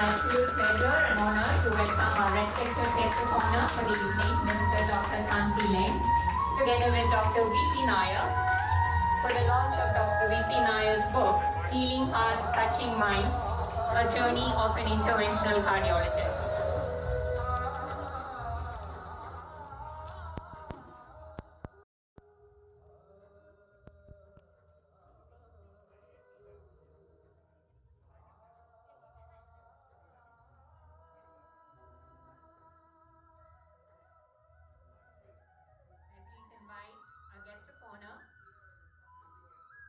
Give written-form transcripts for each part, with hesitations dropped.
absolute pleasure and honor to welcome our respected guest of honor for the evening, Mr. Dr. Leng, together with Dr. V.P. Nair, for the launch of Dr. V.P. Nair's book, Healing Hearts, Touching Minds, A Journey of an Interventional Cardiologist.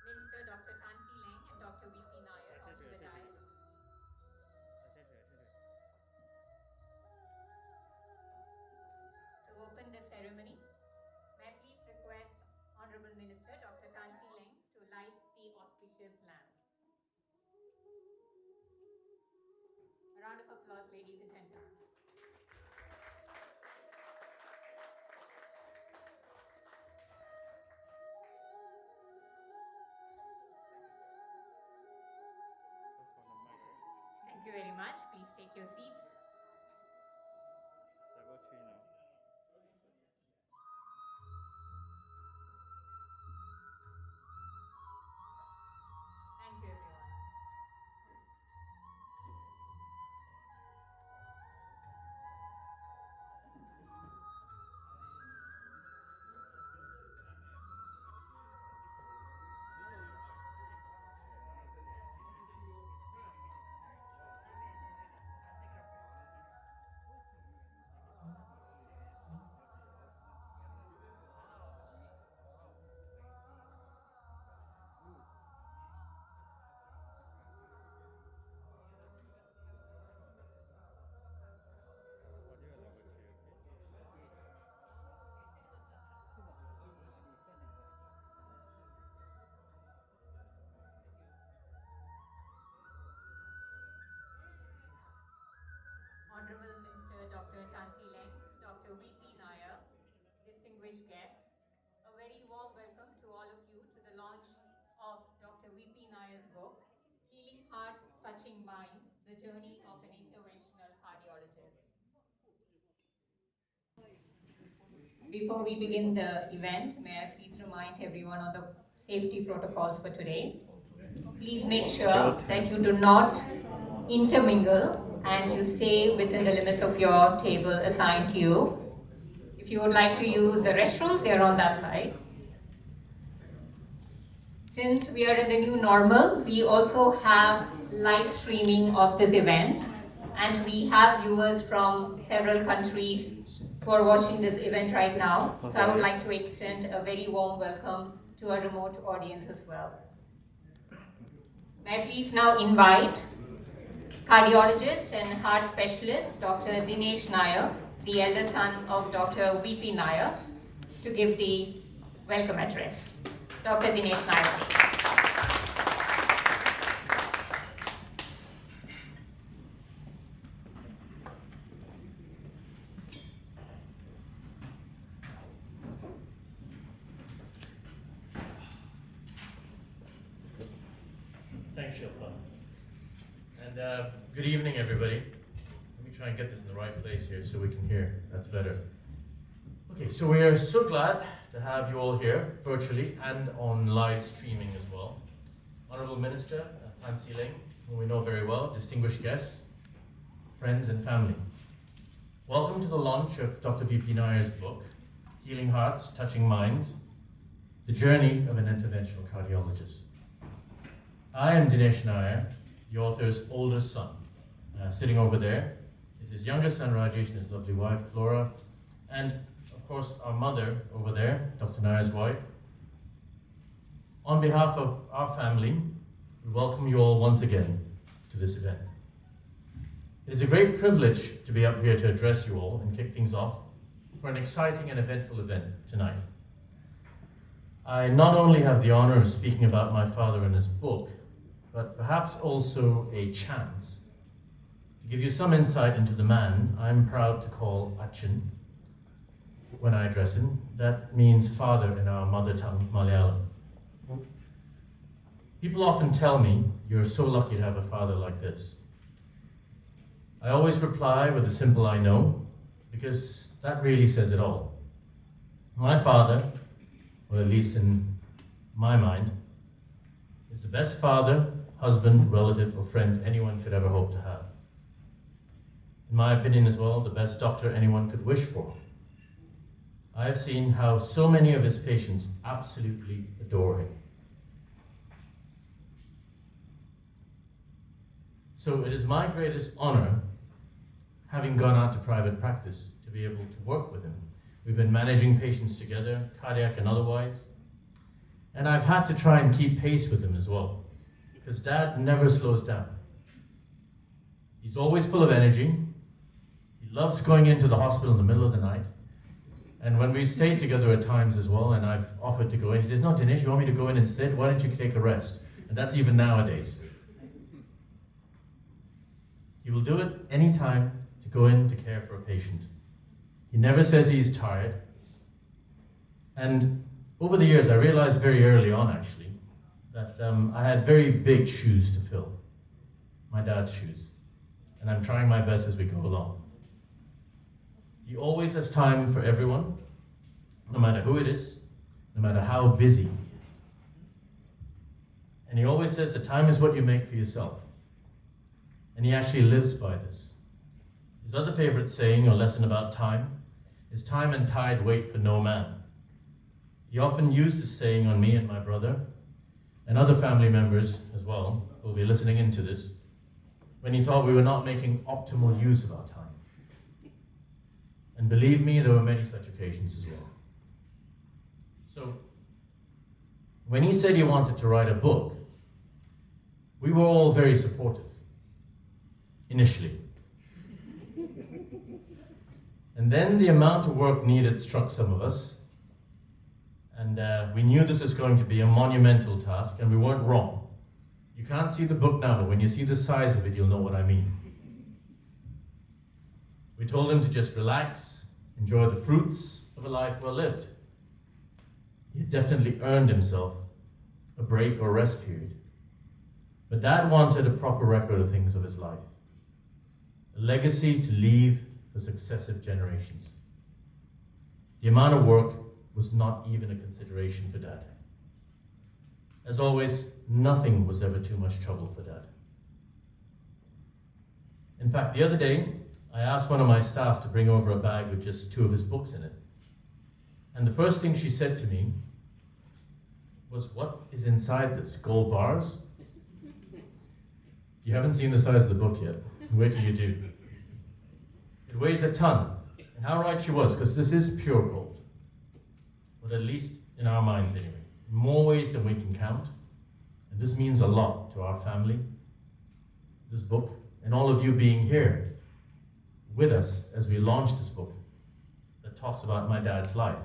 Mr. Dr. Leng and Dr. V.P. Nair onto the dais. To open the ceremony, may I please request Honorable Minister Dr. Leng to light the auspicious lamp. A round of applause, ladies and gentlemen. Thank you very much. Please take your seats. Thank you, everyone. Honorable Minister Dr. Leng, Dr. V.P. Nair, distinguished guests, a very warm welcome to all of you to the launch of Dr. V.P. Nair's book, Healing Hearts, Touching Minds, The Journey of an Interventional Cardiologist. Before we begin the event, may I please remind everyone on the safety protocols for today. Please make sure that you do not intermingle and you stay within the limits of your table assigned to you. If you would like to use the restrooms, they are on that side. Since we are in the new normal, we also have live streaming of this event, and we have viewers from several countries who are watching this event right now. So I would like to extend a very warm welcome to a remote audience as well. May I please now invite cardiologist and heart specialist, Dr. Dinesh Nair, the elder son of Dr. V.P. Nair, to give the welcome address. Dr. Dinesh Nair, please. Thanks, Shilpa. And good evening, everybody. Let me try and get this in the right place here so we can hear. That's better. Okay, so we are so glad to have you all here, virtually and on live streaming as well. Honorable Minister Leng, whom we know very well, distinguished guests, friends and family. Welcome to the launch of Dr. V.P. Nair's book, Healing Hearts, Touching Minds, The Journey of an Interventional Cardiologist. I am Dinesh Nair, the author's older son. Sitting over there is his younger son Rajesh and his lovely wife Flora, and of course our mother over there, Dr. Nair's wife. On behalf of our family, we welcome you all once again to this event. It is a great privilege to be up here to address you all and kick things off for an exciting and eventful event tonight. I not only have the honor of speaking about my father and his book, but perhaps also a chance to give you some insight into the man I'm proud to call Achin when I address him. That means father in our mother tongue, Malayalam. People often tell me, you're so lucky to have a father like this. I always reply with a simple "I know," because that really says it all. My father, or at least in my mind, is the best father, husband, relative, or friend anyone could ever hope to have. In my opinion as well, the best doctor anyone could wish for. I have seen how so many of his patients absolutely adore him. So it is my greatest honor, having gone out to private practice, to be able to work with him. We've been managing patients together, cardiac and otherwise, and I've had to try and keep pace with him as well, because Dad never slows down. He's always full of energy. He loves going into the hospital in the middle of the night. And when we've stayed together at times as well, and I've offered to go in, he says, "No, Dinesh, you want me to go in instead? Why don't you take a rest?" And that's even nowadays. He will do it any time to go in to care for a patient. He never says he's tired. And over the years, I realized very early on, actually, that I had very big shoes to fill. My dad's shoes. And I'm trying my best as we go along. He always has time for everyone, no matter who it is, no matter how busy he is. And he always says that time is what you make for yourself. And he actually lives by this. His other favorite saying or lesson about time is "Time and tide wait for no man." He often used this saying on me and my brother, and other family members as well, who will be listening into this, when he thought we were not making optimal use of our time. And believe me, there were many such occasions as well. So, when he said he wanted to write a book, we were all very supportive, initially. And then the amount of work needed struck some of us, and we knew this was going to be a monumental task, and we weren't wrong. You can't see the book now, but when you see the size of it, you'll know what I mean. We told him to just relax, enjoy the fruits of a life well lived. He had definitely earned himself a break or rest period. But Dad wanted a proper record of things of his life, a legacy to leave for successive generations. The amount of work was not even a consideration for Dad. As always, nothing was ever too much trouble for Dad. In fact, the other day, I asked one of my staff to bring over a bag with just 2 of his books in it. And the first thing she said to me was, "What is inside this? Gold bars?" You haven't seen the size of the book yet. Wait till you do. It weighs a ton. And how right she was, because this is pure gold. But at least in our minds anyway. In more ways than we can count. And this means a lot to our family, this book, and all of you being here with us as we launch this book that talks about my dad's life.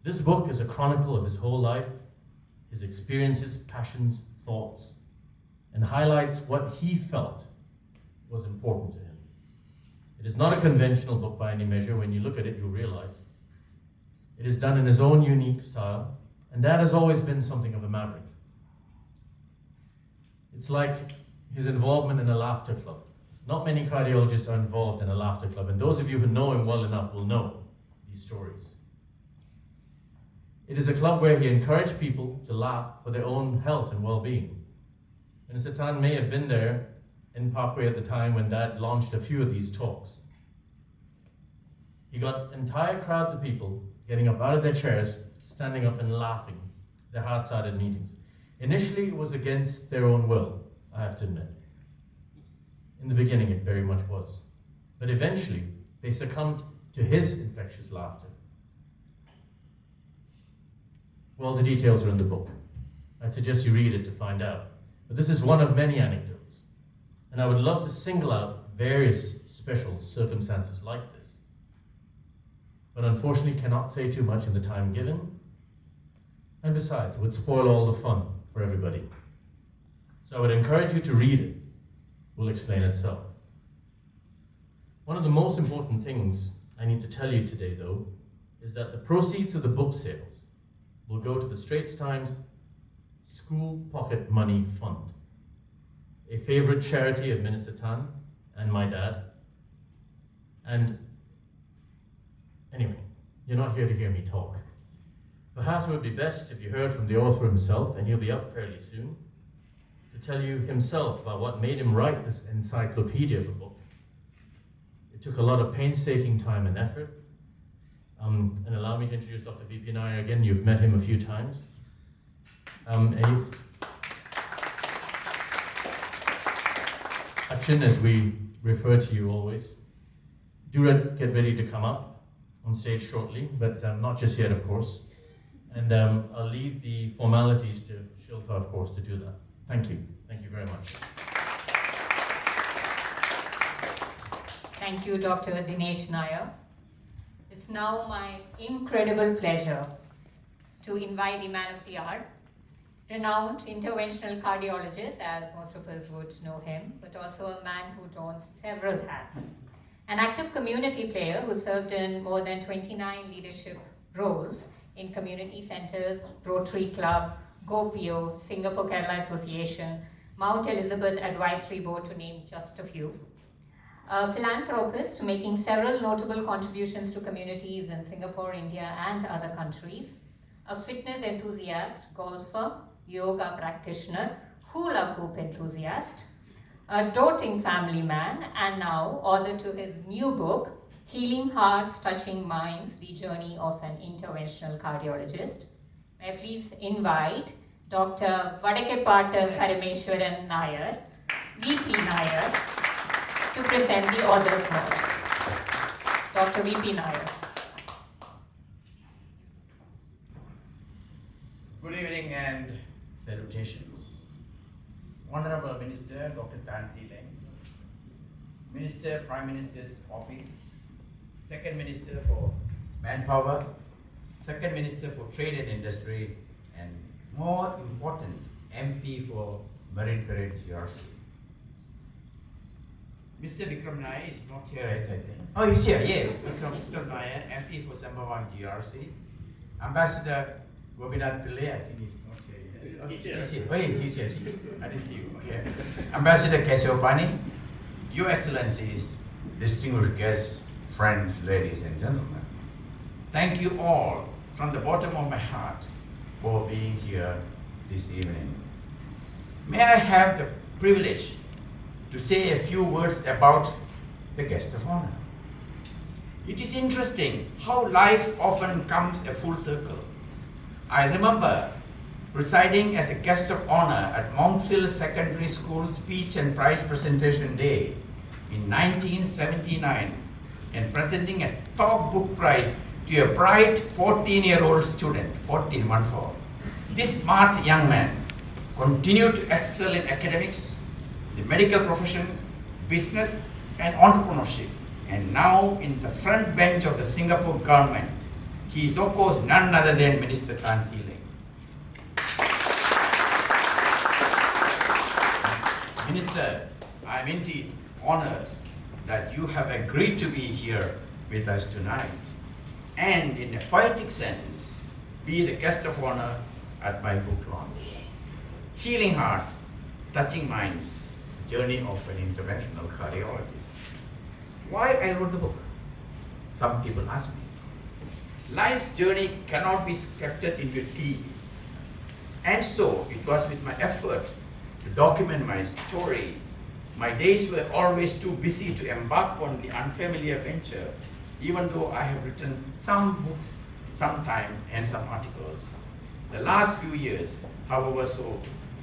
This book is a chronicle of his whole life, his experiences, passions, thoughts, and highlights what he felt was important to him. It is not a conventional book by any measure. When you look at it, you'll realize it is done in his own unique style, and that has always been something of a maverick. It's like his involvement in a laughter club. Not many cardiologists are involved in a laughter club, and those of you who know him well enough will know these stories. It is a club where he encouraged people to laugh for their own health and well-being. Minister Tan may have been there in Parkway at the time when Dad launched a few of these talks. He got entire crowds of people getting up out of their chairs, standing up and laughing, their hearts out in meetings. Initially, it was against their own will, I have to admit. In the beginning, it very much was. But eventually, they succumbed to his infectious laughter. Well, the details are in the book. I'd suggest you read it to find out. But this is one of many anecdotes. And I would love to single out various special circumstances like this. But unfortunately cannot say too much in the time given. And besides, it would spoil all the fun for everybody. So I would encourage you to read it. It will explain itself. One of the most important things I need to tell you today, though, is that the proceeds of the book sales will go to the Straits Times School Pocket Money Fund. a favorite charity of Minister Tan and my dad. And anyway, you're not here to hear me talk. Perhaps it would be best if you heard from the author himself, and he'll be up fairly soon, to tell you himself about what made him write this encyclopedia of a book. It took a lot of painstaking time and effort. And allow me to introduce Dr. V.P. Nair again. You've met him a few times. Achin, as we refer to you always, do get ready to come up on stage shortly, but not just yet, of course. And I'll leave the formalities to Shilpa, of course, to do that. Thank you. Thank you very much. Thank you, Dr. Dinesh Nair. It's now my incredible pleasure to invite the man of the hour, renowned interventional cardiologist, as most of us would know him, but also a man who owns several hats. An active community player who served in more than 29 leadership roles in community centers, Rotary Club, GoPO, Singapore Kerala Association, Mount Elizabeth Advisory Board, to name just a few. A philanthropist making several notable contributions to communities in Singapore, India, and other countries. A fitness enthusiast, golfer, yoga practitioner, hula hoop enthusiast, a doting family man, and now author to his new book, Healing Hearts, Touching Minds, The Journey of an Interventional Cardiologist. May I please invite Dr. Vadakepata Parameswaran Nair, VP Nair, to present the author's note. Dr. VP Nair. Good evening and salutations. Honorable Minister Dr. Tan Sri Leng, Minister, Prime Minister's Office, Second Minister for Manpower, Second Minister for Trade and Industry, and more important, MP for Marine Parade GRC. Mr. Vikram Nair is not here, right, I think. Oh, he's here, yes. Vikram Nair, MP for Sembawang GRC. Ambassador Gopinath Pillai, I think he's not here yet. He's here. Oh, yes, he's here. I didn't see you. Okay. Ambassador Kesavapani, Your Excellencies, distinguished guests, friends, ladies and gentlemen. Thank you all from the bottom of my heart for being here this evening. May I have the privilege to say a few words about the guest of honor. It is interesting how life often comes a full circle. I remember presiding as a guest of honor at Mount Hill Secondary School Speech and Prize Presentation Day in 1979 and presenting a top book prize to a bright 14-year-old student, 14. This smart young man continued to excel in academics, the medical profession, business, and entrepreneurship, and now in the front bench of the Singapore government. He is, of course, none other than Minister Tan Sri Leng. Minister, I am indeed honored that you have agreed to be here with us tonight, and in a poetic sense, be the guest of honor at my book launch. Healing Hearts, Touching Minds, Journey of an Interventional Cardiologist. Why I wrote the book? Some people ask me. Life's journey cannot be scripted into a TV. And so it was with my effort to document my story. My days were always too busy to embark on the unfamiliar venture, even though I have written some books, some time, and some articles. The last few years, however, saw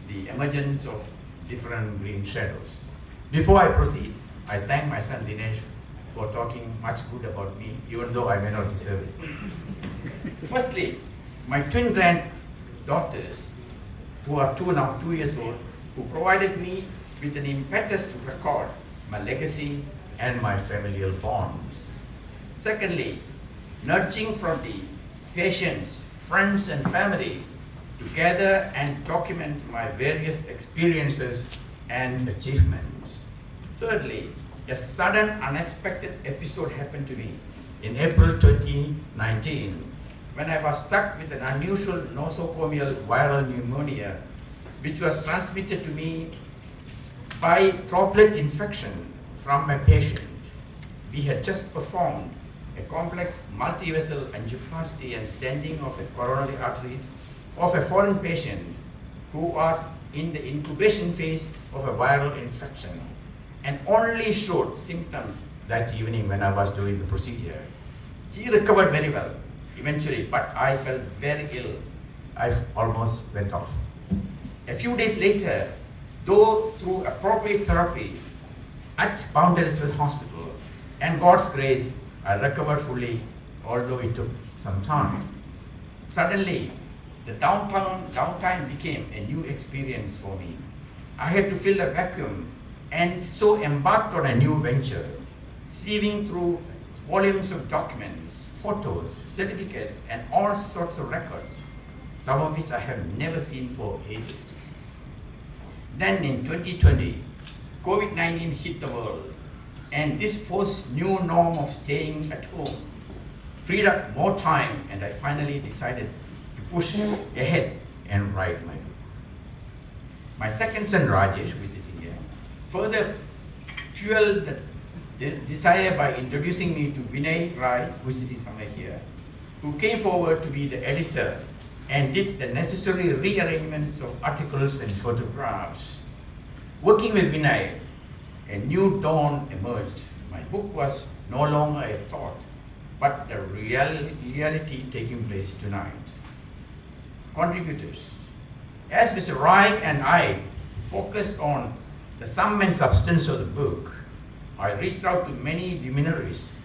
the emergence of different green shadows. Before I proceed, I thank my son Dinesh for talking much good about me, even though I may not deserve it. Firstly, my twin granddaughters, who are 2 years old, who provided me with an impetus to record my legacy and my familial bonds. Secondly, nurturing from the patients, friends, and family to gather and document my various experiences and achievements. Thirdly, a sudden unexpected episode happened to me in April 2019 when I was struck with an unusual nosocomial viral pneumonia which was transmitted to me by droplet infection from a patient. We had just performed a complex multi-vessel angioplasty and stenting of the coronary arteries of a foreign patient who was in the incubation phase of a viral infection and only showed symptoms that evening when I was doing the procedure. He recovered very well eventually, but I felt very ill. I almost went off. A few days later, though through appropriate therapy at Mount Elizabeth Hospital and God's grace, I recovered fully, although it took some time. Suddenly, the downtime became a new experience for me. I had to fill a vacuum and so embarked on a new venture, sieving through volumes of documents, photos, certificates, and all sorts of records, some of which I have never seen for ages. Then in 2020, COVID-19 hit the world, and this forced new norm of staying at home freed up more time, and I finally decided to push ahead and write my book. My second son Rajesh, who is sitting here, further fueled the desire by introducing me to Vinay Rai, who is sitting somewhere here, who came forward to be the editor and did the necessary rearrangements of articles and photographs. Working with Vinay, a new dawn emerged. My book was no longer a thought, but a reality taking place tonight. Contributors. As Mr. Rai and I focused on the sum and substance of the book, I reached out to many luminaries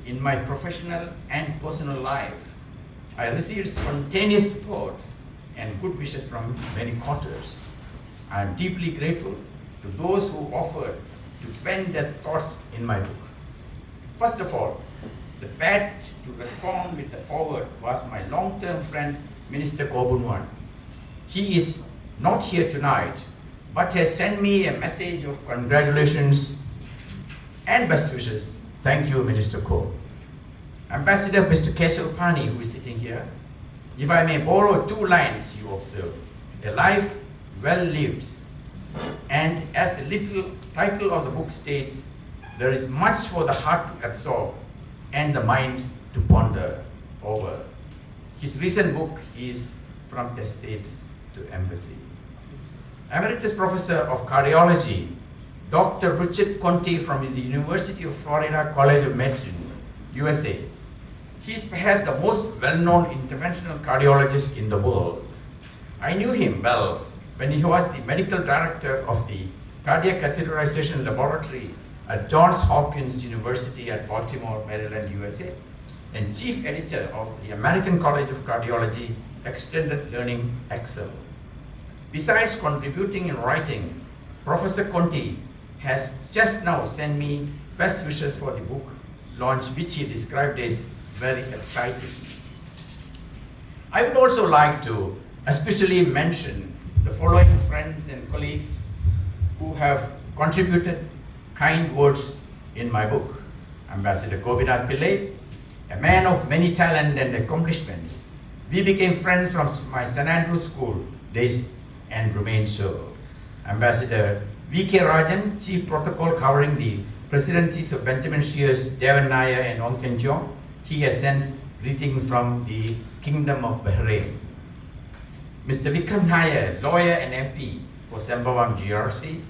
in my professional and personal life. I received spontaneous support and good wishes from many quarters. I am deeply grateful to those who offered to pen their thoughts in my book. First of all, the bat to respond with the forward was my long-term friend, Minister Kobunwan. He is not here tonight, but has sent me a message of congratulations and best wishes. Thank you, Minister Ko. Ambassador Mr. Kesavapani, who is sitting here, if I may borrow two lines you observe, a life well lived. And as the little title of the book states, there is much for the heart to absorb and the mind to ponder over. His recent book is From Estate to Embassy. Emeritus Professor of Cardiology, Dr. Richard Conte from the University of Florida College of Medicine, USA. He is perhaps the most well-known interventional cardiologist in the world. I knew him well when he was the medical director of the Cardiac Catheterization Laboratory at Johns Hopkins University at Baltimore, Maryland, USA, and chief editor of the American College of Cardiology Extended Learning Excel. Besides contributing in writing, Professor Conte has just now sent me best wishes for the book launch, which he described as very exciting. I would also like to especially mention the following friends and colleagues who have contributed kind words in my book. Ambassador Gopinath Pillai, a man of many talent and accomplishments. We became friends from my St. Andrews School days and remain so. Ambassador V.K. Rajan, Chief Protocol covering the presidencies of Benjamin Shears, Devan Nair, and Ong Chen Cheong. He has sent greetings from the Kingdom of Bahrain. Mr. Vikram Nair, lawyer and MP for Sembawang GRC.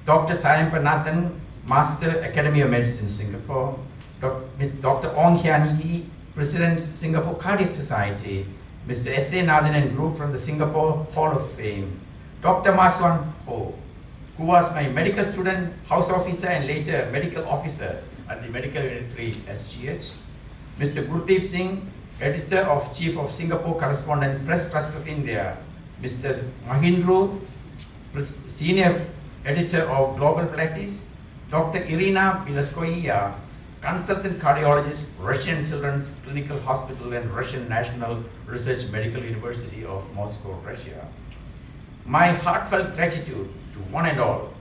Dr. Sayampanathan, Master Academy of Medicine, Singapore. Dr. Ong Hian Yi, President, Singapore Cardiac Society. Mr. S.A. Nathan Group from the Singapore Hall of Fame. Dr. Maswan Ho, who was my medical student, house officer, and later medical officer at the Medical Unit 3 SGH. Mr. Gurdeep Singh, editor of Chief of Singapore Correspondent, Press Trust of India. Mr. Mahindru, senior editor of Global Practice. Dr. Irina Bilaskoia, consultant cardiologist, Russian Children's Clinical Hospital and Russian National Research Medical University of Moscow, Russia. My heartfelt gratitude to one and all.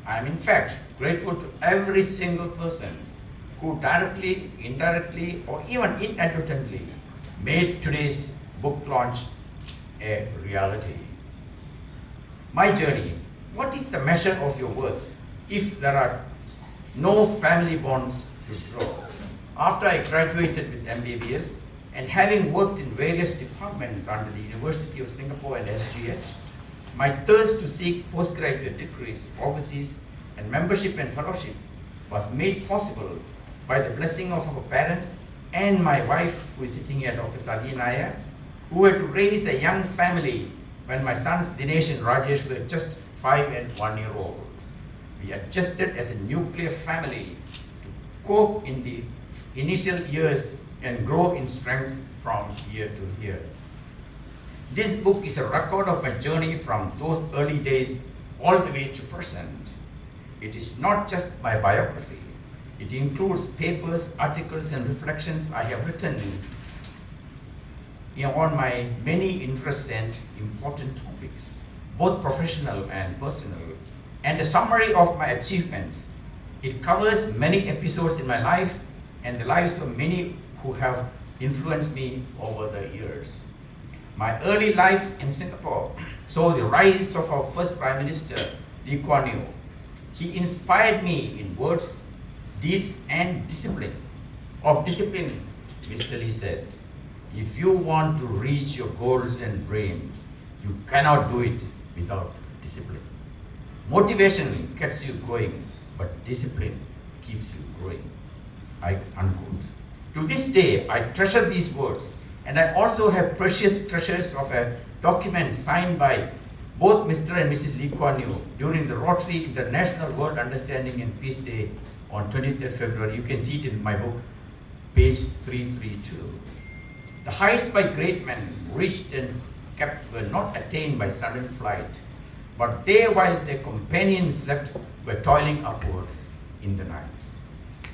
I am in fact grateful to every single person who directly, indirectly, or even inadvertently made today's book launch a reality. My journey. What is the measure of your worth? if there are no family bonds to draw. After I graduated with MBBS and having worked in various departments under the University of Singapore and SGH, my thirst to seek postgraduate degrees overseas and membership and fellowship was made possible by the blessing of our parents and my wife, who is sitting here, Dr. Sadi Nair, who were to raise a young family when my sons Dinesh and Rajesh were just 5 and 1 year old. We adjusted as a nuclear family to cope in the initial years and grow in strength from year to year. This book is a record of my journey from those early days all the way to present. It is not just my biography. It includes papers, articles, and reflections I have written on my many interests and important topics, both professional and personal, and a summary of my achievements. It covers many episodes in my life and the lives of many who have influenced me over the years. My early life in Singapore saw the rise of our first Prime Minister, Lee Kuan Yew. He inspired me in words, deeds, and discipline. Of discipline, Mr. Lee said, if you want to reach your goals and dreams, you cannot do it without discipline. Motivation gets you going, but discipline keeps you growing. Unquote. To this day, I treasure these words, and I also have precious treasures of a document signed by both Mr. and Mrs. Lee Kuan Yew during the Rotary International World Understanding and Peace Day on 23rd February. You can see it in my book, page 332. The heights by great men reached and kept were not attained by sudden flight, but they, while their companions slept, were toiling upward in the night.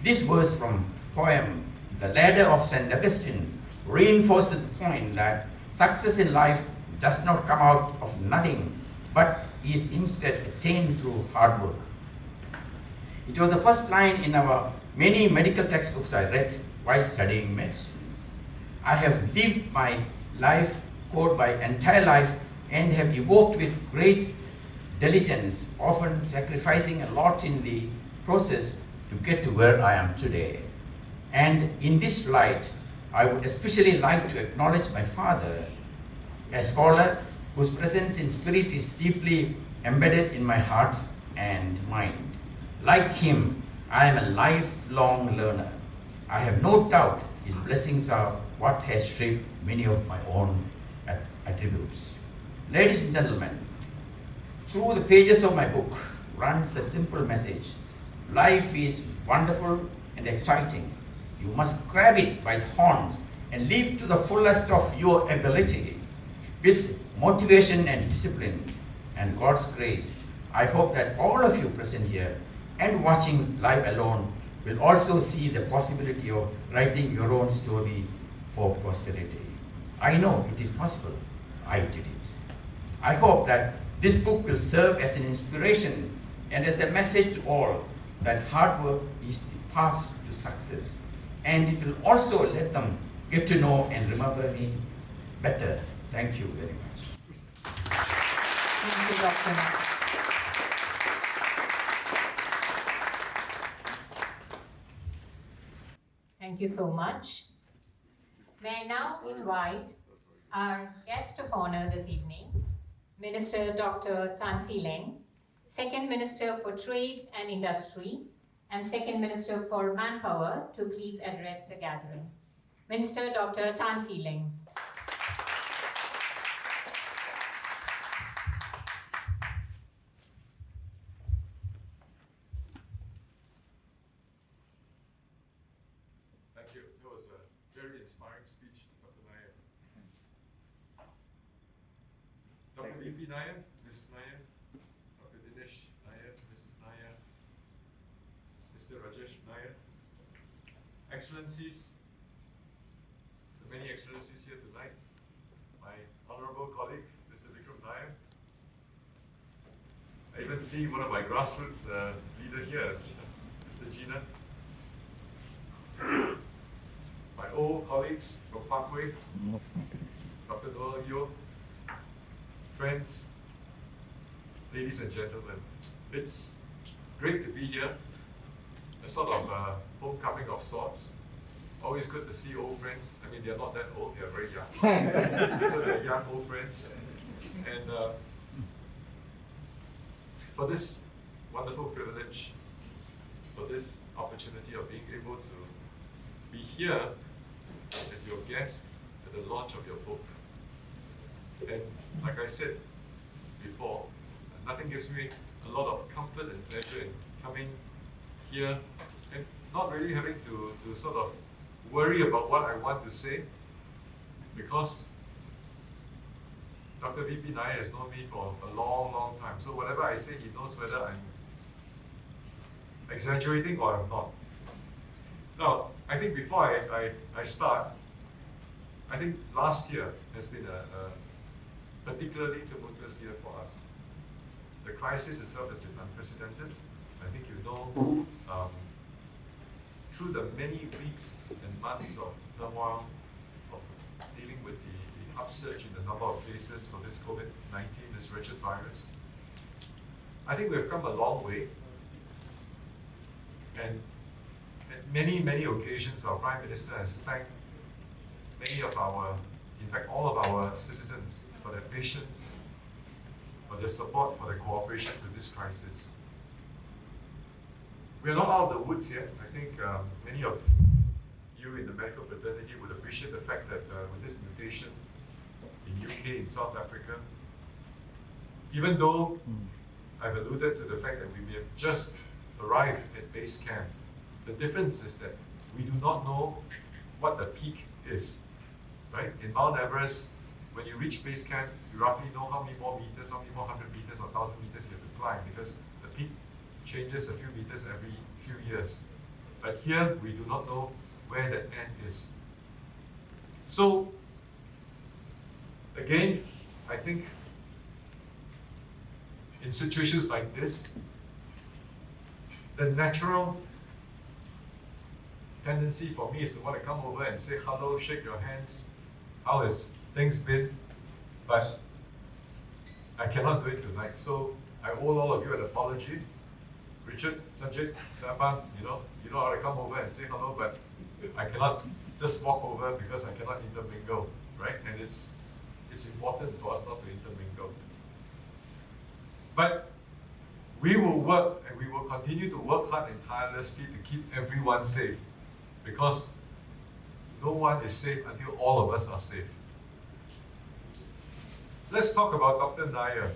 This verse from poem The Ladder of St. Augustine reinforces the point that success in life does not come out of nothing, but is instead attained through hard work. It was the first line in our many medical textbooks I read while studying medicine. I have lived my life, quote, my entire life, and have evoked with great diligence, often sacrificing a lot in the process to get to where I am today. And in this light, I would especially like to acknowledge my father, a scholar whose presence in spirit is deeply embedded in my heart and mind. Like him, I am a lifelong learner. I have no doubt his blessings are what has shaped many of my own attributes. Ladies and gentlemen, through the pages of my book runs a simple message. Life is wonderful and exciting. You must grab it by the horns and live to the fullest of your ability. With motivation and discipline and God's grace, I hope that all of you present here and watching live alone will also see the possibility of writing your own story for posterity. I know it is possible. I did it. I hope that this book will serve as an inspiration and as a message to all that hard work is the path to success, and it will also let them get to know and remember me better. Thank you very much. Thank you, Doctor. Thank you so much. May I now invite our guest of honor this evening, Minister Dr. Tan See Leng, Second Minister for Trade and Industry, and Second Minister for Manpower, to please address the gathering. Minister Dr. Tan See Leng. Thank you. That was a very inspiring speech, Dr. Nair. Dr. V.P. Nair, Mrs. Nair, Dr. Dinesh Nair, Mrs. Nair, Mr. Rajesh Nair, Excellencies, the many Excellencies here tonight, my honorable colleague, Mr. Vikram Nair. I even see one of my grassroots leader here, Mr. Gina. My old colleagues from Parkway, Dr. Noel Yo, friends, ladies and gentlemen, it's great to be here. A sort of homecoming of sorts. Always good to see old friends. I mean, they're not that old, they're very young. So they're young old friends. And for this wonderful privilege, for this opportunity of being able to be here as your guest at the launch of your book. And like I said before, nothing gives me a lot of comfort and pleasure in coming here and not really having to sort of worry about what I want to say, because Dr. V.P. Nair has known me for a long, long time. So whatever I say, he knows whether I'm exaggerating or I'm not. Now, I think before I start, I think last year has been a particularly tumultuous year for us. The crisis itself has been unprecedented. I think you know, through the many weeks and months of turmoil, of dealing with the upsurge in the number of cases for this COVID-19, this wretched virus, I think we've come a long way. And at many, many occasions, our Prime Minister has thanked many of our, in fact, all of our citizens for their patience, for their support, for their cooperation through this crisis. We are not out of the woods yet. I think many of you in the medical fraternity would appreciate the fact that with this mutation in UK, in South Africa, even though I've alluded to the fact that we may have just arrived at base camp, the difference is that we do not know what the peak is, right? In Mount Everest, when you reach base camp, you roughly know how many more meters, how many more 100 meters or 1,000 meters you have to climb, because the peak changes a few meters every few years. But here, we do not know where the end is. So, again, I think in situations like this, the natural tendency for me is to want to come over and say hello, shake your hands, how has things been? But I cannot do it tonight. So I owe all of you an apology. Richard, Sanjit, Saban, you know how to come over and say hello, but I cannot just walk over because I cannot intermingle, right? And it's important for us not to intermingle. But we will work and we will continue to work hard and tirelessly to keep everyone safe, because no one is safe until all of us are safe. Let's talk about Dr. Nair.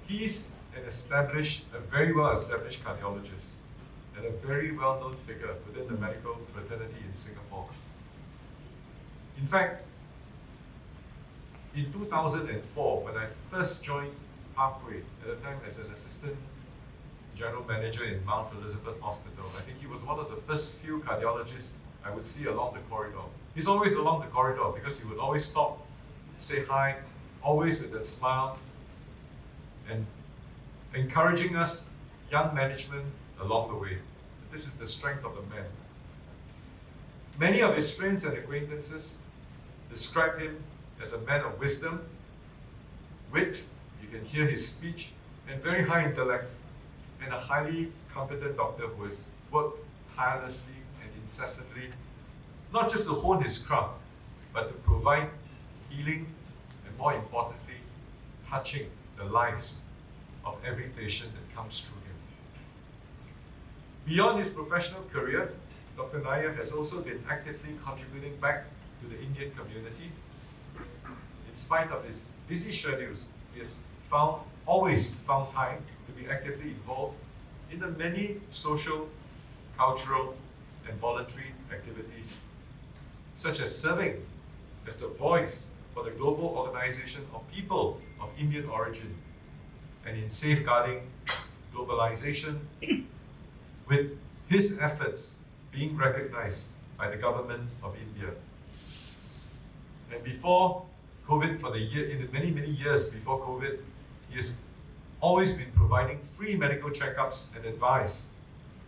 He's a very well-established cardiologist and a very well-known figure within the medical fraternity in Singapore. In fact, in 2004, when I first joined Parkway, at the time as an assistant general manager in Mount Elizabeth Hospital, I think he was one of the first few cardiologists I would see along the corridor. He's always along the corridor because he would always stop, say hi, always with that smile, and encouraging us, young management, along the way. This is the strength of the man. Many of his friends and acquaintances describe him as a man of wisdom, wit, you can hear his speech, and very high intellect, and a highly competent doctor who has worked tirelessly and incessantly, not just to hone his craft, but to provide healing, and more importantly, touching the lives of every patient that comes through him. Beyond his professional career, Dr. Nair has also been actively contributing back to the Indian community. In spite of his busy schedules, he has always found time to be actively involved in the many social, cultural, and voluntary activities, such as serving as the voice for the global organization of people of Indian origin, and in safeguarding globalization, with his efforts being recognized by the government of India. And before COVID, in the many, many years before COVID, he has always been providing free medical checkups and advice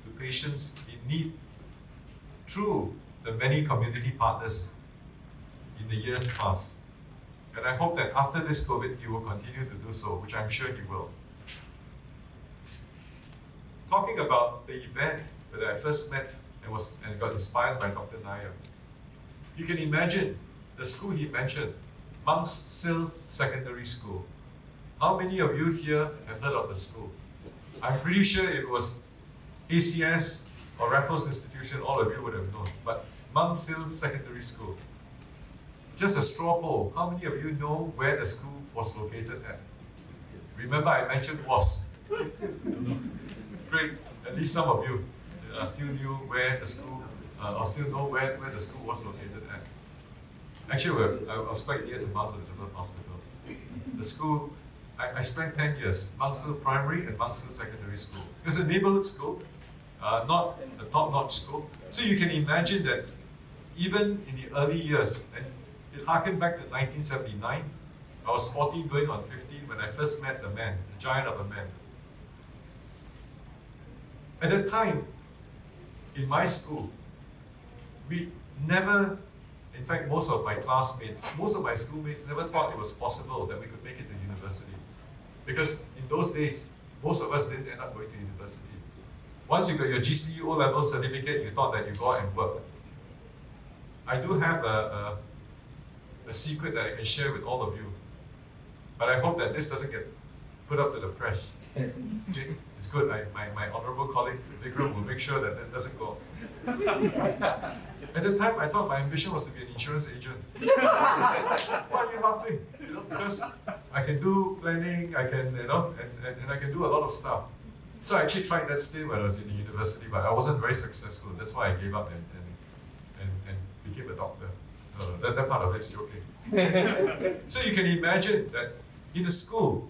to patients in need through the many community partners in the years past. And I hope that after this COVID, he will continue to do so, which I'm sure he will. talking about the event that I first met and got inspired by Dr. Nair. You can imagine the school he mentioned, Monk's Sill Secondary School. How many of you here have heard of the school? I'm pretty sure it was ACS or Raffles Institution, all of you would have known. But Monk's Sill Secondary School. Just a straw poll, how many of you know where the school was located at? Remember I mentioned was. Great, at least some of you still knew where the school, or still know where the school was located at. Actually, I was quite near to Mount Elizabeth Hospital. The school, I spent 10 years, Monk's Sill Primary and Monk's Sill Secondary School. It was a neighborhood school, not a top-notch school. So you can imagine that even in the early years, and it harkened back to 1979, I was 14 going on 15 when I first met the man, the giant of a man. At that time, in my school, we never, in fact, most of my classmates, most of my schoolmates never thought it was possible that we could make it to university. Because in those days, most of us didn't end up going to university. Once you got your GCE O-level certificate, you thought that you go out and work. I do have a secret that I can share with all of you, but I hope that this doesn't get put up to the press. Okay? It's good. My honorable colleague Vikram will make sure that that doesn't go. At the time, I thought my ambition was to be an insurance agent. Why are you laughing? Because I can do planning, I can, and I can do a lot of stuff. So I actually tried that stint when I was in the university, but I wasn't very successful. That's why I gave up and became a doctor. That part of it's joking. So you can imagine that in a school,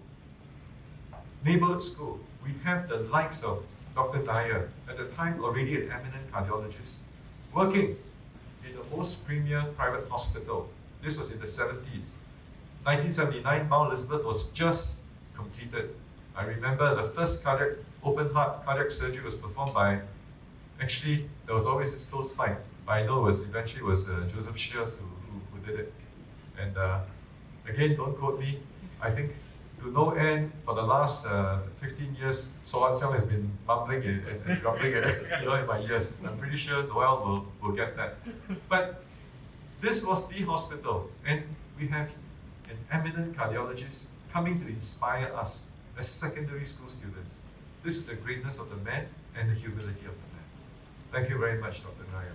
neighborhood school, we have the likes of Dr. Nair, at the time already an eminent cardiologist, working in the most premier private hospital. This was in the 70s. 1979, Mount Elizabeth was just completed. I remember the first open heart cardiac surgery was performed by, actually, there was always this close fight, but I know eventually was Joseph Shears who did it. And again, don't quote me, I think to no end for the last 15 years, So An Siang has been mumbling and grumbling in my ears. I'm pretty sure Noel will get that. But this was the hospital, and we have an eminent cardiologist coming to inspire us as secondary school students. This is the greatness of the man and the humility of the man. Thank you very much, Dr. Nair.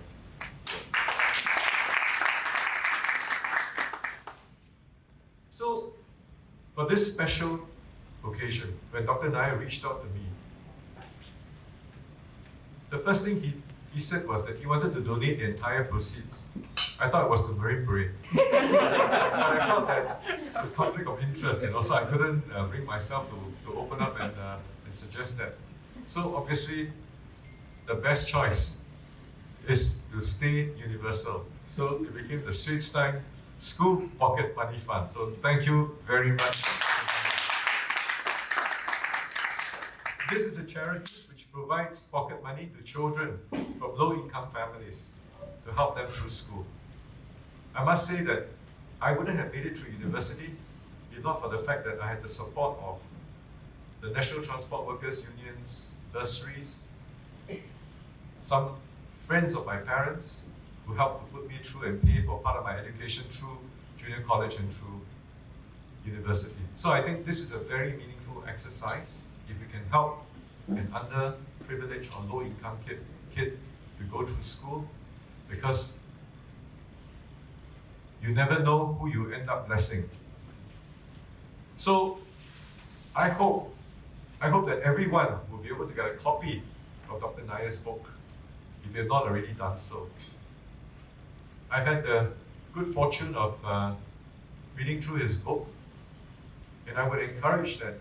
So, for this special occasion, when Dr. Nair reached out to me, the first thing he said was that he wanted to donate the entire proceeds. I thought it was the Marine Parade. But I felt that the conflict of interest, so I couldn't bring myself to open up and suggest that. So obviously, the best choice is to stay universal. So it became the Straits Time School Pocket Money Fund. So thank you very much. This is a charity which provides pocket money to children from low-income families to help them through school. I must say that I wouldn't have made it through university if not for the fact that I had the support of the National Transport Workers Union's bursaries, some friends of my parents who helped to put me through and pay for part of my education through junior college and through university. So I think this is a very meaningful exercise. If we can help an underprivileged or low-income kid to go through school, because you never know who you end up blessing. So I hope that everyone will be able to get a copy of Dr. Nair's book, if you have not already done so. I've had the good fortune of reading through his book, and I would encourage that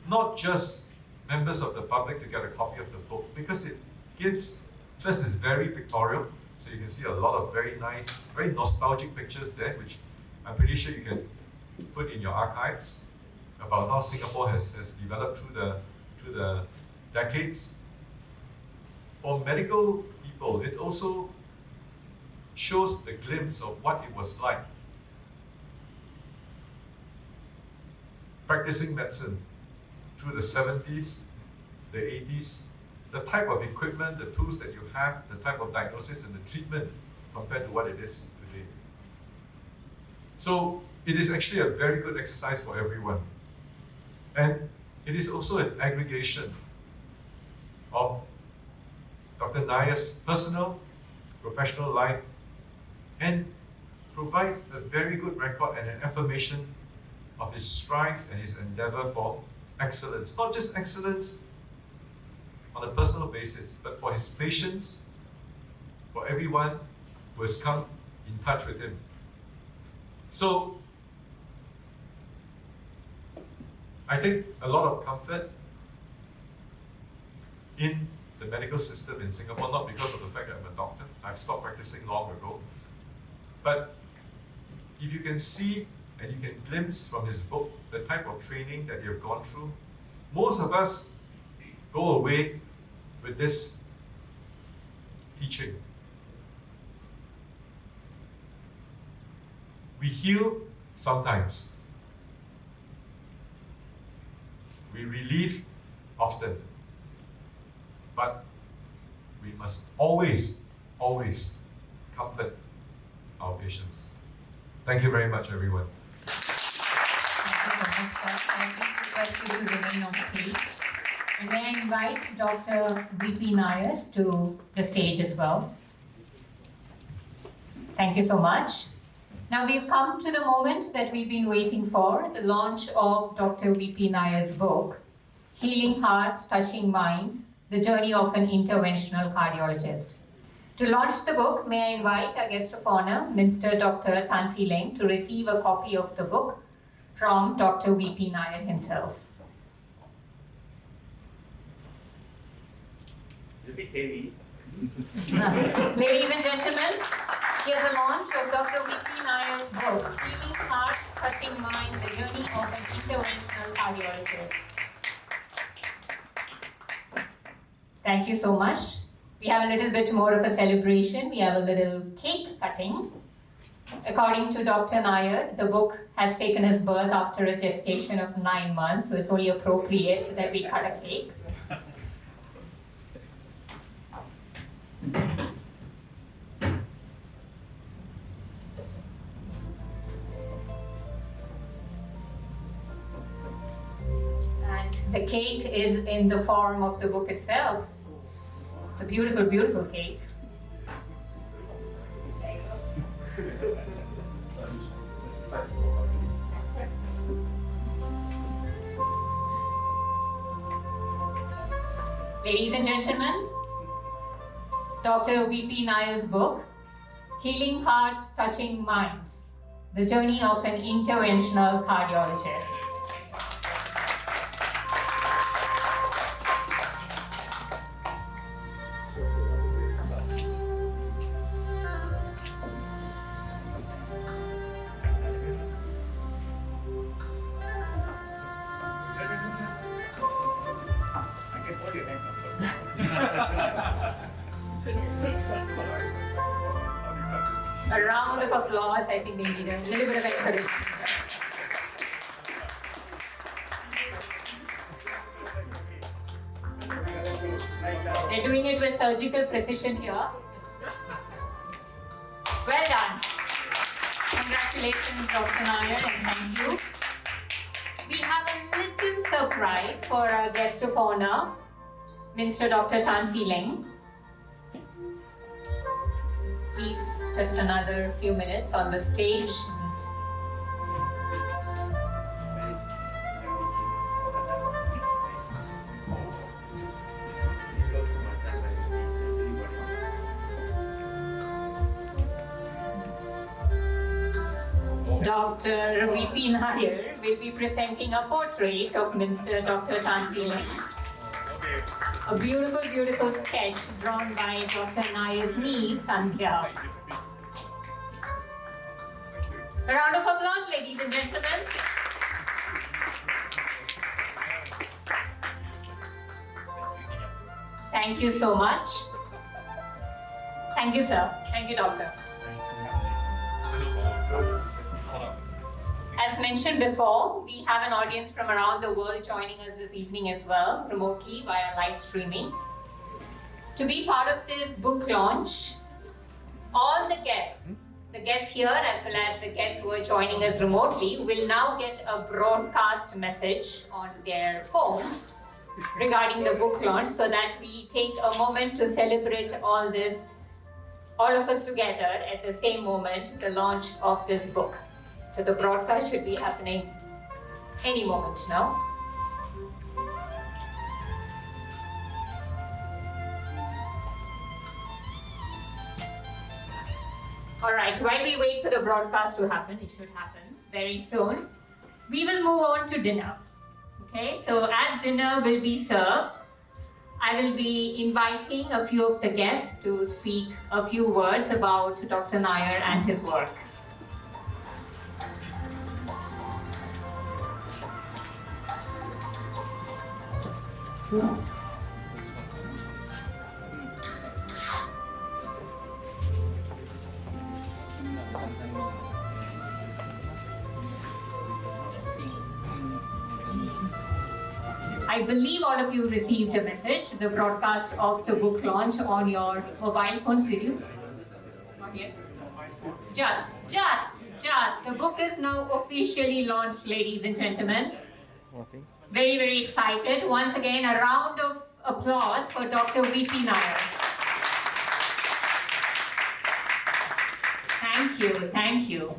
not just members of the public to get a copy of the book, because it gives, first it's very pictorial, so you can see a lot of very nice, very nostalgic pictures there, which I'm pretty sure you can put in your archives about how Singapore has developed through the decades. For medical people, it also shows the glimpse of what it was like practicing medicine through the 70s the 80s, the type of equipment, the tools that you have, the type of diagnosis and the treatment compared to what it is today. So it is actually a very good exercise for everyone. And it is also an aggregation of Dr. Nair's personal, professional life, and provides a very good record and an affirmation of his strive and his endeavor for excellence. Not just excellence on a personal basis, but for his patients, for everyone who has come in touch with him. So, I take a lot of comfort in the medical system in Singapore, not because of the fact that I'm a doctor. I've stopped practicing long ago. But if you can see and you can glimpse from his book the type of training that you have gone through, most of us go away with this teaching. We heal sometimes. We relieve often. But we must always, always comfort our patients. Thank you very much, everyone. Thank you so much, sir. I please request you to remain on stage. And may I invite Dr. V.P. Nair to the stage as well. Thank you so much. Now we've come to the moment that we've been waiting for, the launch of Dr. V.P. Nair's book, Healing Hearts, Touching Minds, The Journey of an Interventional Cardiologist. To launch the book, may I invite our guest of honor, Minister Dr. Leng, to receive a copy of the book from Dr. V.P. Nair himself. It's a bit heavy. Ladies and gentlemen, here's a launch of Dr. V.P. Nair's book, Healing Hearts, Touching Minds, The Journey of an Interventional Cardiologist. Thank you so much. We have a little bit more of a celebration. We have a little cake cutting. According to Dr. Nair, the book has taken his birth after a gestation of 9 months, so it's only appropriate that we cut a cake. And the cake is in the form of the book itself. It's a beautiful, beautiful cake. Ladies and gentlemen, Dr. V.P. Nair's book, Healing Hearts, Touching Minds, The Journey of an Interventional Cardiologist. I can hold your hand up. A round of applause. I think they need a little bit of encouragement. They're doing it with surgical precision here. Well done. Congratulations, Dr. Nair, and thank you. We have a little surprise for our guest of honor, Minister Dr. Leng. Please, just another few minutes on the stage. Dr. V.P. Nair will be presenting a portrait of Minister Dr. Leng. A beautiful, beautiful sketch drawn by Dr. Nair's niece, Sandhya. A round of applause, ladies and gentlemen. Thank you so much. Thank you, sir. Thank you, doctor. As as mentioned before, we have an audience from around the world joining us this evening as well, remotely via live streaming. To be part of this book launch, all the guests here as well as the guests who are joining us remotely will now get a broadcast message on their phones regarding the book launch, so that we take a moment to celebrate all of us together at the same moment, the launch of this book. So the broadcast should be happening any moment now. All right, while we wait for the broadcast to happen, it should happen very soon, we will move on to dinner. Okay, so as dinner will be served, I will be inviting a few of the guests to speak a few words about Dr. Nair and his work. I believe all of you received a message, the broadcast of the book launch on your mobile phones, did you? Not yet? Just. The book is now officially launched, ladies and gentlemen. Okay. Very, very excited. Once again, a round of applause for Dr. V.P. Nair. Thank you.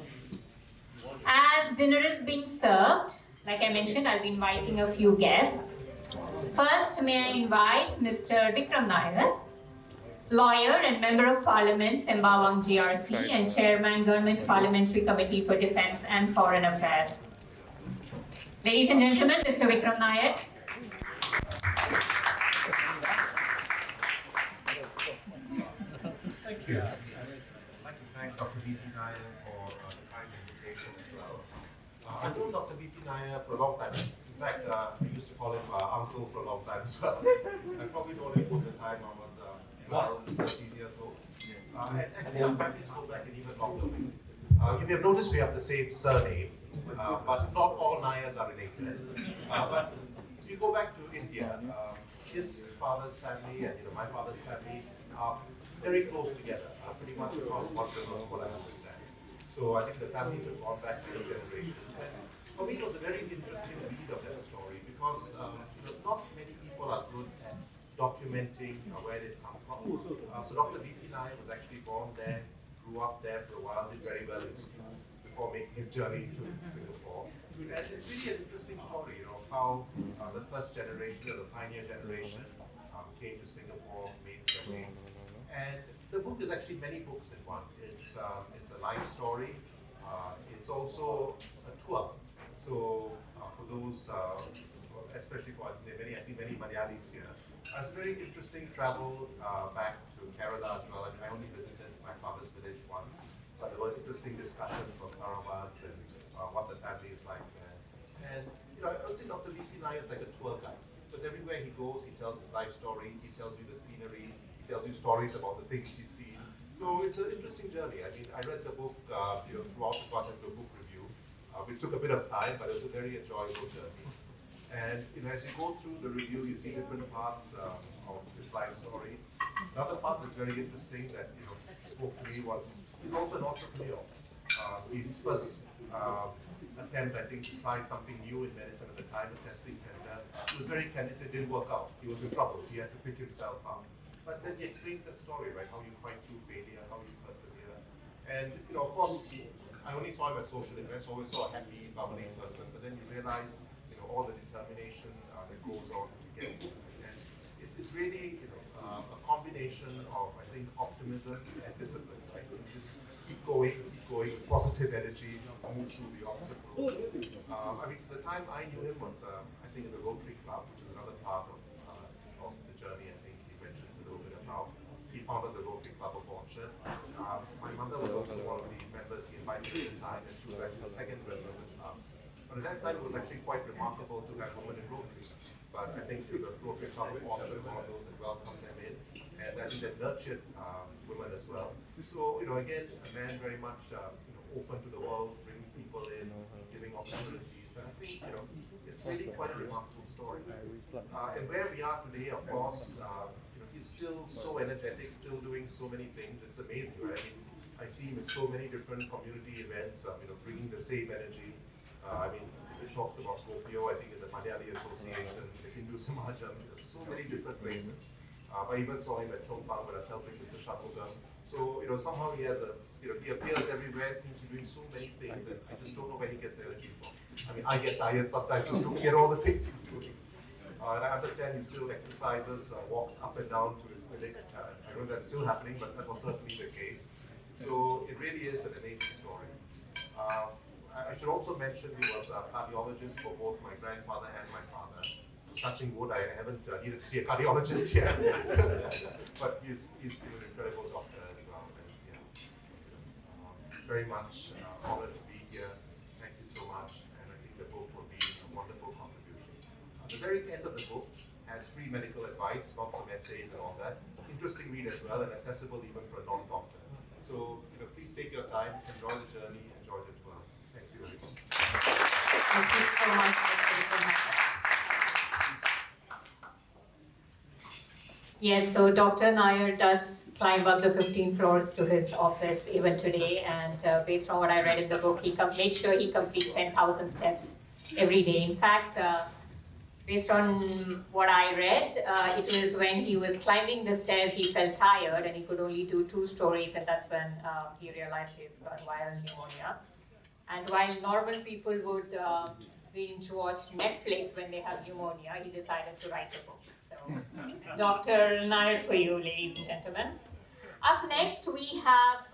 As dinner is being served, like I mentioned, I'll be inviting a few guests. First, may I invite Mr. Vikram Nair, lawyer and Member of Parliament, Sembawang GRC, and Chairman, Government Parliamentary Committee for Defence and Foreign Affairs. Ladies and gentlemen, Mr. Vikram Nair. Thank you. I'd like to thank Dr. V.P. Nair for the kind invitation as well. I've known Dr. V.P. Nair for a long time. In fact, I used to call him uncle for a long time as well. I probably known him from the time I was 12, 13 years old. And actually, our families go back an even longer way. You may have noticed we have the same surname, but not all Nairs are related. But if you go back to India, his father's family and my father's family are very close together, pretty much across one river, what I understand. So I think the families have gone back many generations. And for me, it was a very interesting read of that story because not many people are good at documenting where they've come from. So Dr. V.P. Nair was actually born there, grew up there for a while, did very well in school before making his journey to Singapore. And it's really an interesting story, how the first generation, or the pioneer generation, came to Singapore, made their way. And the book is actually many books in one. It's a life story. It's also a tour. So for those, especially for I see many Malayalis here. It's a very interesting travel back to Kerala as well. I only visited my father's village once, but there were interesting discussions on Tharavats and what the family is like there. And I would say Dr. V.P. Nair is like a tour guide because everywhere he goes, he tells his life story. He tells you the scenery. Tells you stories about the things he's seen. So it's an interesting journey. I mean, I read the book, throughout the process of the book review. It took a bit of time, but it was a very enjoyable journey. And as you go through the review, you see different parts of his life story. Another part that's very interesting that spoke to me was he's also an entrepreneur. His first attempt, I think, to try something new in medicine at the time, a testing center. He was very candid. It didn't work out. He was in trouble. He had to pick himself up. But then he explains that story, right? How you fight through failure, how you persevere. And, of course, I only saw him at social events, always saw a happy, bubbly person, but then you realize, all the determination that goes on to get there. And it's really, a combination of, I think, optimism and discipline, right? You just keep going, positive energy, move through the obstacles. I mean, the time I knew him was, I think, in the Rotary Club, which is another part of the journey, I think. A little bit about. He founded the Rotary Club of Orchard. My mother was also one of the members he invited at the time, and she was actually the second president of the club. But at that time, it was actually quite remarkable to have women in Rotary. But I think the Rotary Club of Orchard was one of those that welcomed them in, and I think that nurtured women as well. So, again, a man very much open to the world, bringing people people in, giving opportunities. And I think, it's really quite a remarkable story. And where we are today, of course, he's still so energetic, still doing so many things. It's amazing, right? I mean, I see him in so many different community events, bringing the same energy. He talks about Gopio, I think in the Malayali Association, the Hindu Samajam, so many different places. I even saw him at Chompang when I was helping Mr. Shanmugam. So, somehow he has he appears everywhere, seems to be doing so many things, and I just don't know where he gets energy from. I get tired sometimes just looking at all the things he's doing. And I understand he still exercises, walks up and down to his clinic. I know that's still happening, but that was certainly the case. So it really is an amazing story. I should also mention he was a cardiologist for both my grandfather and my father. Touching wood, I haven't needed to see a cardiologist yet, but he's been an incredible doctor as well. And, very much honored to be here. Thank you so much, and I think the book will be a wonderful contribution. The very end of the book has free medical advice, lots of essays and all that. Interesting read as well, and accessible even for a non-doctor. So, please take your time, enjoy the journey, enjoy the tour. Thank you very much. Thank you so much, Mr. Yes, so Dr. Nair does climb up the 15 floors to his office even today, and based on what I read in the book, he makes sure he completes 10,000 steps every day. In fact, based on what I read, it was when he was climbing the stairs, he felt tired and he could only do 2 stories, and that's when he realized he's got viral pneumonia. And while normal people would binge watch Netflix when they have pneumonia, he decided to write a book. So, Dr. Nair for you, ladies and gentlemen. Up next, we have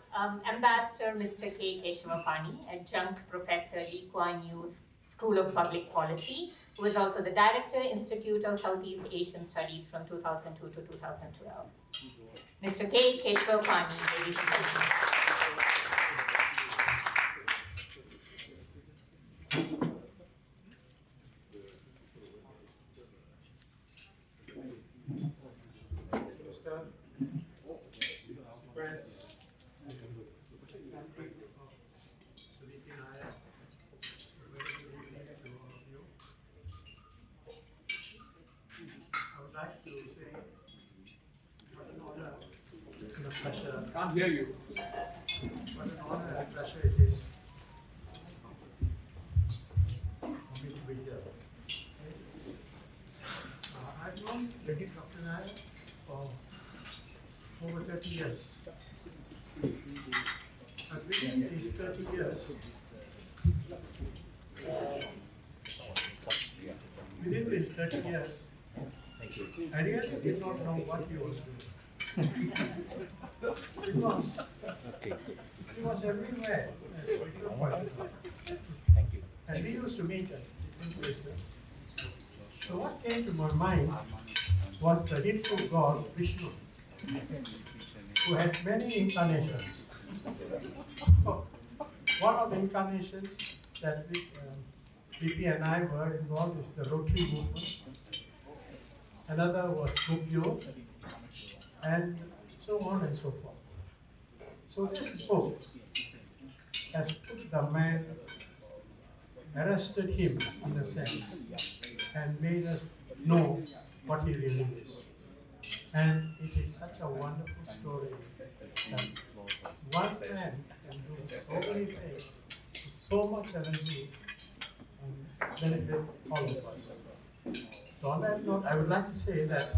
Ambassador Mr. K. Keshwapani, Adjunct Professor Lee Kuan Yew's School of Public Policy, who is also the Director, Institute of Southeast Asian Studies from 2002 to 2012. Mr. K. Keshwapani, ladies and gentlemen. Can't hear you. What an honor and pleasure it is for me to be here. I've known Dr. Nair for over 30 years. But within these 30 years, I really did not know what he was doing. He was everywhere, as we pointed out. And we used to meet at different places. So what came to my mind was the Hindu god Vishnu, who had many incarnations. One of the incarnations that BP and I were involved is the Rotary movement. Another was Gopio, and so on and so forth. So this book has put the man, arrested him in a sense, and made us know what he really is. And it is such a wonderful story that one man can do so many things with so much energy and benefit all of us. So on that note, I would like to say that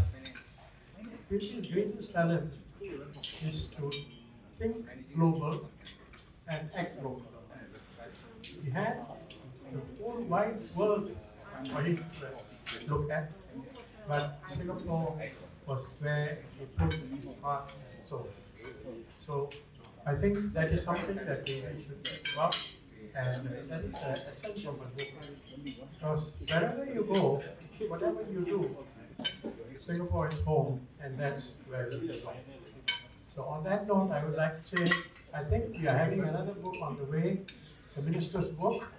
his greatest talent is to think global and act local. He had the whole wide world for him to look at, but Singapore was where he put his heart and soul. So I think that is something that we should think about, and that is the essence of a book. Because wherever you go, whatever you do, Singapore is home, and that's where we belong. So on that note, I would like to say, I think we are having another book on the way, the minister's book.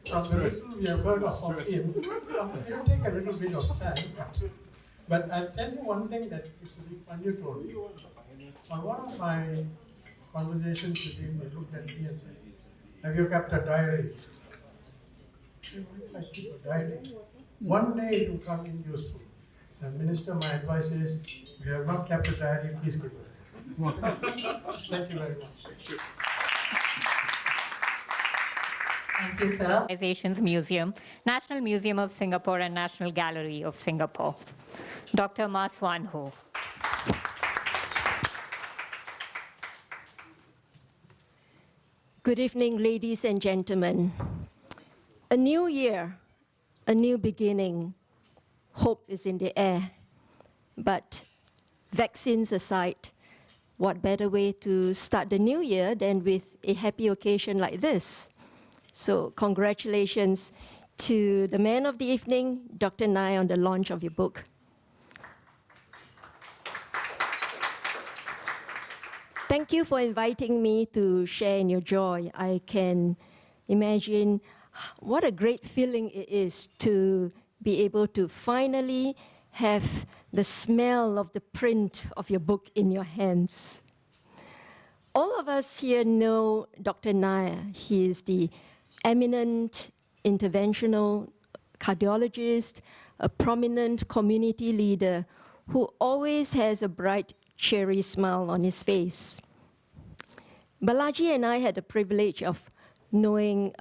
From the little we have heard of him, it will take a little bit of time. But I'll tell you one thing that Mr. Lee Kuan Yew told me. On one of my conversations with him, they looked at me and said, "Have you kept a diary?" I said, "Why do I keep a diary? One day it will come in useful." And Minister, my advice is, if you have not kept a diary, please keep a diary. Thank you very much. Thank you, sir. Organizations Museum, National Museum of Singapore and National Gallery of Singapore. Dr. Ma Swan Ho. Good evening, ladies and gentlemen. A new year, a new beginning. Hope is in the air. But vaccines aside, what better way to start the new year than with a happy occasion like this? So congratulations to the man of the evening, Dr. Nair, on the launch of your book. Thank you for inviting me to share in your joy. I can imagine what a great feeling it is to be able to finally have the smell of the print of your book in your hands. All of us here know Dr. Nair. He is the eminent interventional cardiologist, a prominent community leader who always has a bright, cheery smile on his face. Balaji and I had the privilege of knowing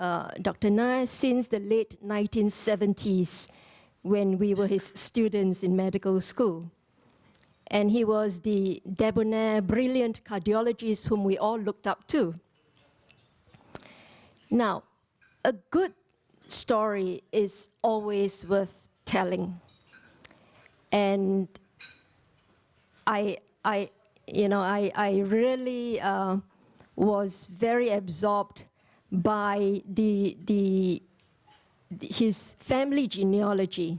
Dr. Nair since the late 1970s when we were his students in medical school. And he was the debonair, brilliant cardiologist whom we all looked up to. Now, a good story is always worth telling. And I really was very absorbed by his family genealogy.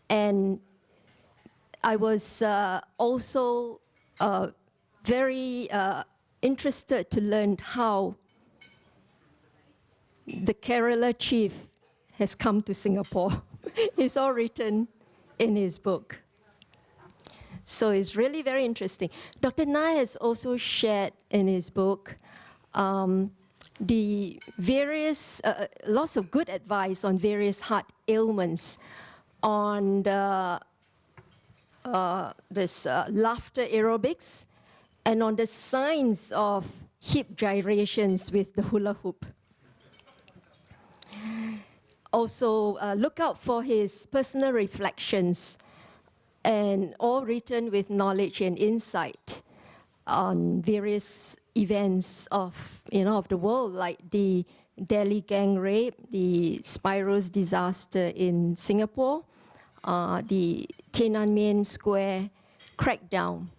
And I was also very interested to learn how the Kerala chief has come to Singapore. It's all written in his book. So it's really very interesting. Dr. Nair has also shared in his book the various, lots of good advice on various heart ailments, on this laughter aerobics, and on the science of hip gyrations with the hula hoop. Also, look out for his personal reflections, and all written with knowledge and insight on various events of the world, like the Delhi gang rape, the Spiros disaster in Singapore, the Tiananmen Square crackdown,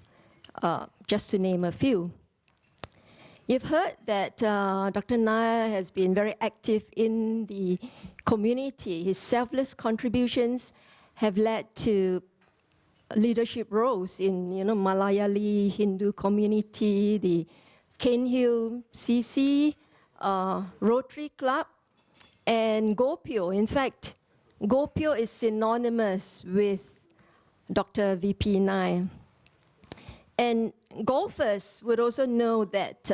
just to name a few. You've heard that Dr. Nair has been very active in the community. His selfless contributions have led to leadership roles in Malayali Hindu community, the Cairnhill CC, Rotary Club, and Gopio. In fact, Gopio is synonymous with Dr. VP Nair. And golfers would also know that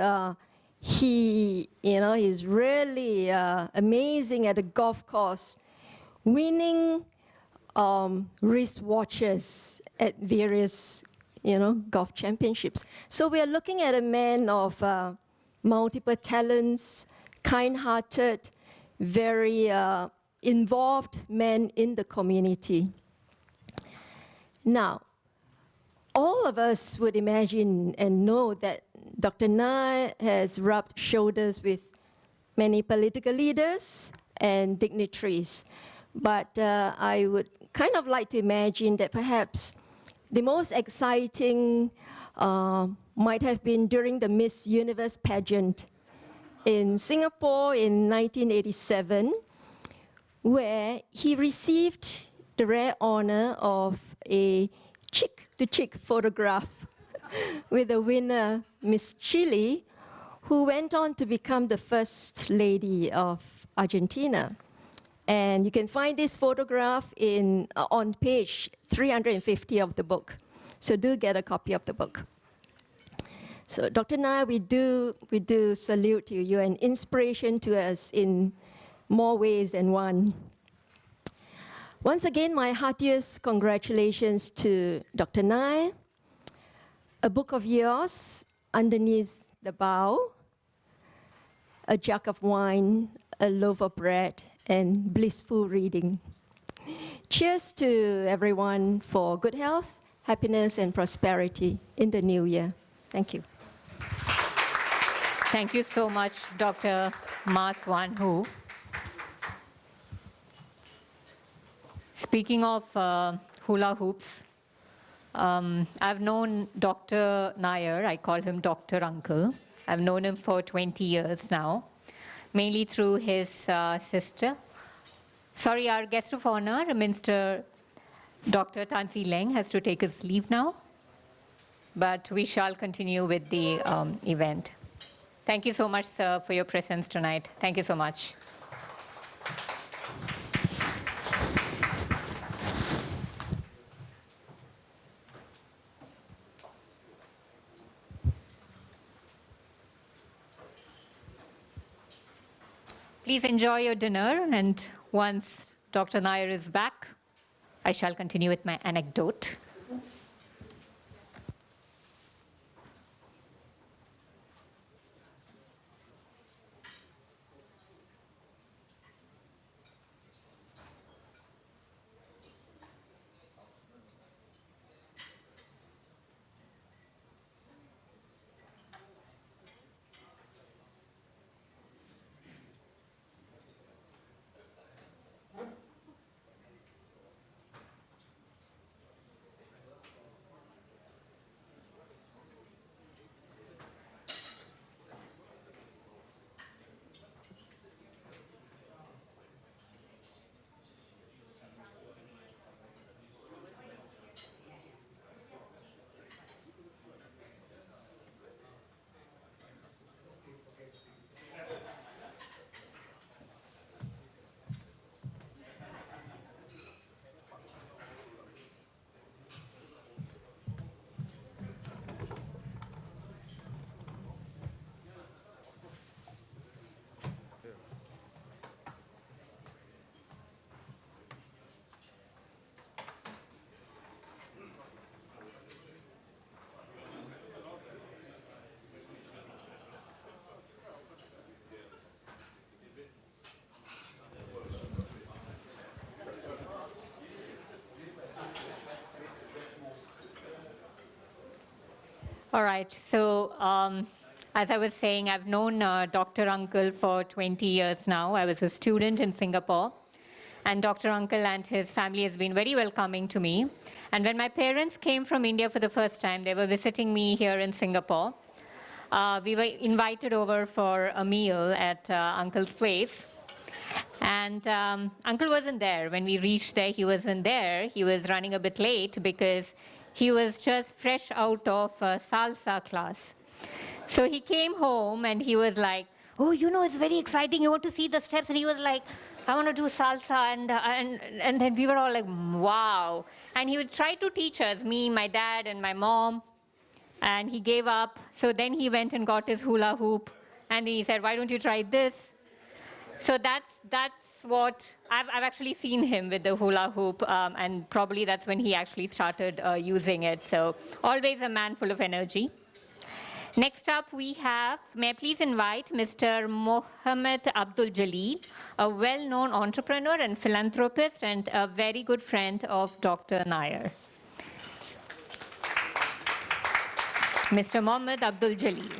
he is really amazing at a golf course, winning wristwatches at various golf championships. So we are looking at a man of multiple talents, kind-hearted, very involved man in the community. Now, all of us would imagine and know that Dr. Nair has rubbed shoulders with many political leaders and dignitaries. But I would kind of like to imagine that perhaps the most exciting might have been during the Miss Universe pageant in Singapore in 1987, where he received the rare honor of a chick-to-chick photograph with the winner, Miss Chile, who went on to become the first lady of Argentina. And you can find this photograph on page 350 of the book. So do get a copy of the book. So Dr. Nair, we do salute you. You're an inspiration to us in more ways than one. Once again, my heartiest congratulations to Dr. Nair. A book of yours underneath the bough, a jug of wine, a loaf of bread, and blissful reading. Cheers to everyone for good health, happiness, and prosperity in the new year. Thank you. Thank you so much, Dr. Ma Swan Hu. Speaking of hula hoops, I've known Dr. Nair, I call him Dr. Uncle. I've known him for 20 years now, mainly through his sister. Sorry, our guest of honor, Mr. Dr. Leng, has to take his leave now, but we shall continue with the event. Thank you so much, sir, for your presence tonight. Thank you so much. Please enjoy your dinner, and once Dr. Nair is back, I shall continue with my anecdote. All right, so as I was saying, I've known Dr. Uncle for 20 years now. I was a student in Singapore, and Dr. Uncle and his family has been very welcoming to me. And when my parents came from India for the first time, they were visiting me here in Singapore. We were invited over for a meal at Uncle's place. And Uncle wasn't there. When we reached there, he wasn't there. He was running a bit late because he was just fresh out of a salsa class. So he came home and he was like, oh, you know, it's very exciting. You want to see the steps? And he was like, I want to do salsa. And then we were all like, wow. And he would try to teach us, me, my dad, and my mom. And he gave up. So then he went and got his hula hoop. And then he said, why don't you try this? So that's what, I've actually seen him with the hula hoop, and probably that's when he actually started using it. So always a man full of energy. Next up we have, may I please invite Mr. Mohammed Abdul Jalil, a well-known entrepreneur and philanthropist and a very good friend of Dr. Nair. Mr. Mohammed Abdul Jalil.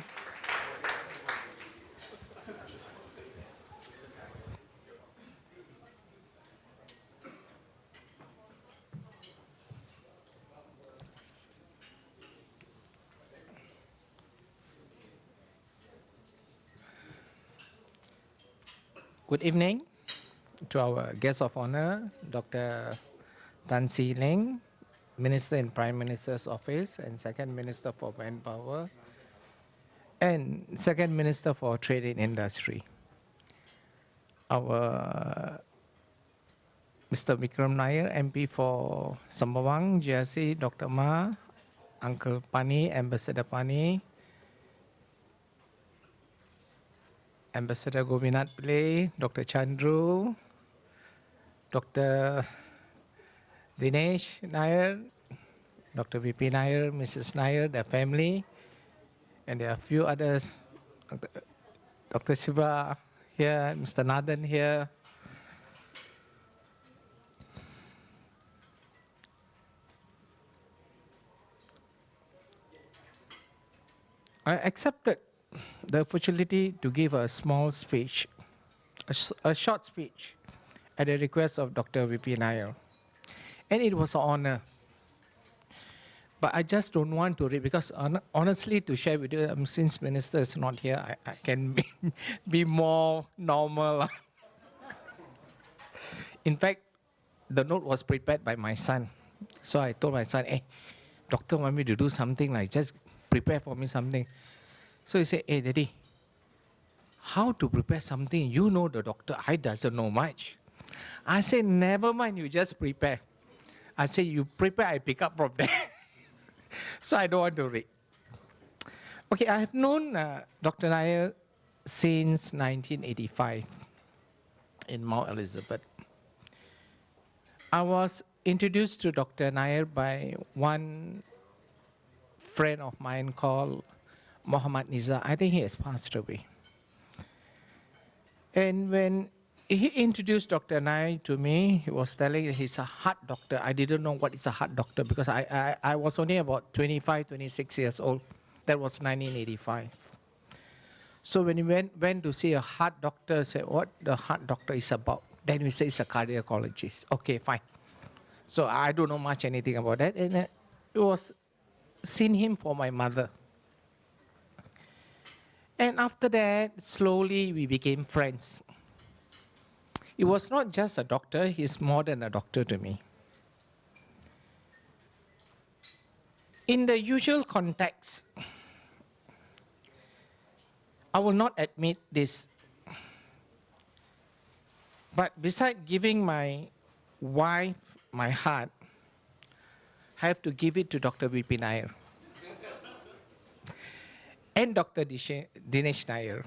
Good evening to our guest of honor, Dr. Tan See Leng, Minister in Prime Minister's Office and Second Minister for Manpower, and Second Minister for Trade and Industry. Our Mr. Vikram Nair, MP for Sembawang, GRC, Dr. Ma, Uncle Pani, Ambassador Pani, Ambassador Gopinath Pillai, Dr. Chandru, Dr. Dinesh Nair, Dr. VP Nair, Mrs. Nair, their family, and there are a few others, Dr. Shiva here, Mr. Nathan here. I accepted the opportunity to give a small speech, a short speech, at the request of Dr. VP Nair. And it was an honor. But I just don't want to read because honestly, to share with you, since Minister is not here, I can be more normal. In fact, the note was prepared by my son. So I told my son, hey, doctor want me to do something, like just prepare for me something. So he said, hey, daddy, how to prepare something? You know the doctor, I doesn't know much. I said, never mind, you just prepare. I said, you prepare, I pick up from there. So I don't want to read. Okay, I have known Dr. Nair since 1985 in Mount Elizabeth. I was introduced to Dr. Nair by one friend of mine called Muhammad Nizar. I think he has passed away. And when he introduced Dr. Nair to me, he was telling he's a heart doctor. I didn't know what is a heart doctor because I was only about 25, 26 years old. That was 1985. So when he went to see a heart doctor, said what the heart doctor is about. Then we say it's a cardiologist. Okay, fine. So I don't know much anything about that. And it was seeing him for my mother. And after that, slowly we became friends. He was not just a doctor, he's more than a doctor to me. In the usual context, I will not admit this, but besides giving my wife my heart, I have to give it to Dr. VP Nair and Dr. Dinesh Nair.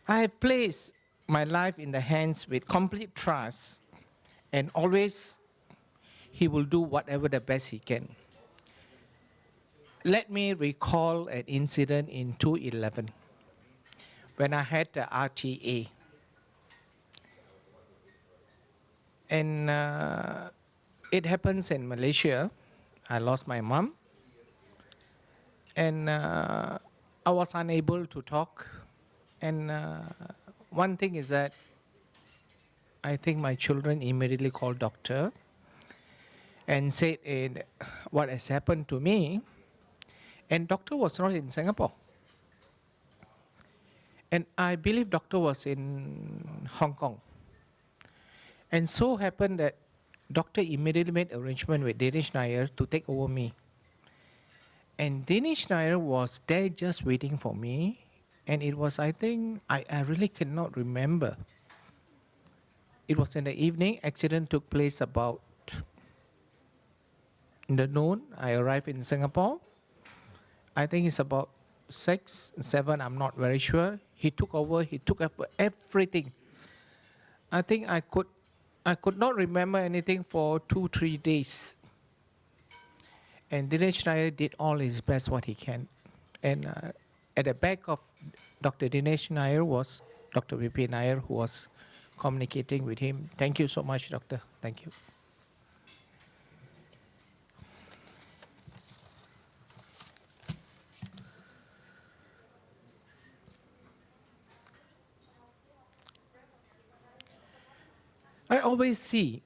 I have placed my life in the hands with complete trust, and always he will do whatever the best he can. Let me recall an incident in 2011 when I had the RTA. And it happens in Malaysia. I lost my mom. And I was unable to talk. And one thing is that I think my children immediately called doctor and said what has happened to me. And doctor was not in Singapore. And I believe doctor was in Hong Kong. And so happened that doctor immediately made arrangement with Dinesh Nair to take over me. And Dinesh Nair was there just waiting for me. And it was, I think, I really cannot remember. It was in the evening. Accident took place about in the noon. I arrived in Singapore. I think it's about 6, 7, I'm not very sure. He took over, he took over everything. I think I could not remember anything for 2-3 days. And Dinesh Nair did all his best what he can. And at the back of Dr. Dinesh Nair was Dr. VP Nair, who was communicating with him. Thank you so much, doctor. Thank you. I always see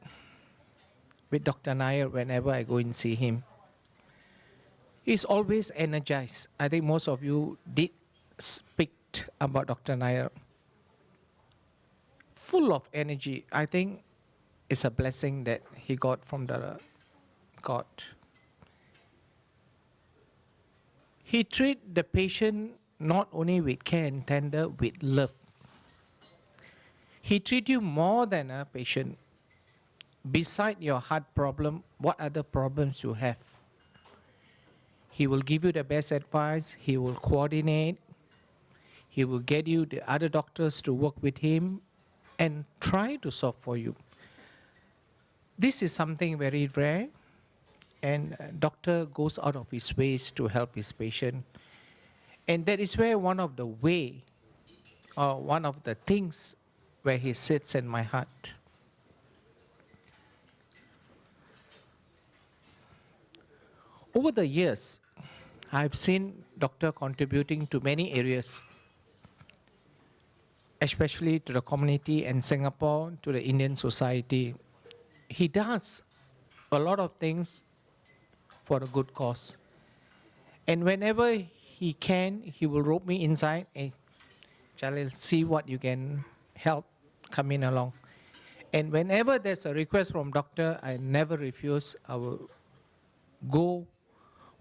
with Dr. Nair whenever I go and see him, he's always energized. I think most of you did speak about Dr. Nair. Full of energy. I think it's a blessing that he got from the God. He treated the patient not only with care and tender, with love. He treats you more than a patient. Beside your heart problem, what other problems you have? He will give you the best advice. He will coordinate. He will get you the other doctors to work with him and try to solve for you. This is something very rare, and doctor goes out of his ways to help his patient. And that is where one of the things where he sits in my heart. Over the years, I've seen doctor contributing to many areas, especially to the community in Singapore, to the Indian society. He does a lot of things for a good cause. And whenever he can, he will rope me inside. Hey, Jalil, see what you can help, come in along. And whenever there's a request from doctor, I never refuse. I will go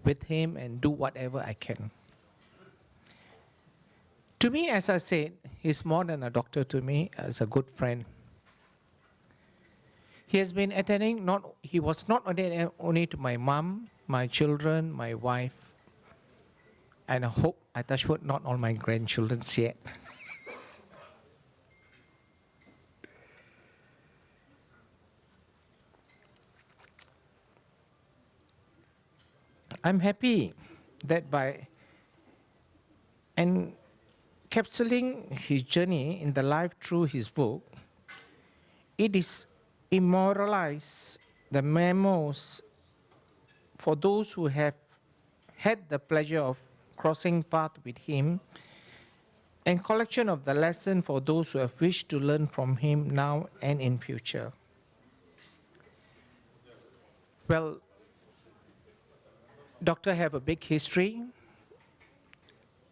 with him and do whatever I can. To me, as I said, he's more than a doctor to me, as a good friend. He has been attending, he was not attending only to my mom, my children, my wife, and I hope, I touch wood, not all my grandchildren yet. I'm happy that by encapsulating his journey in the life through his book, it is immortalized the memos for those who have had the pleasure of crossing path with him, and collection of the lesson for those who have wished to learn from him now and in future. Well, doctor have a big history.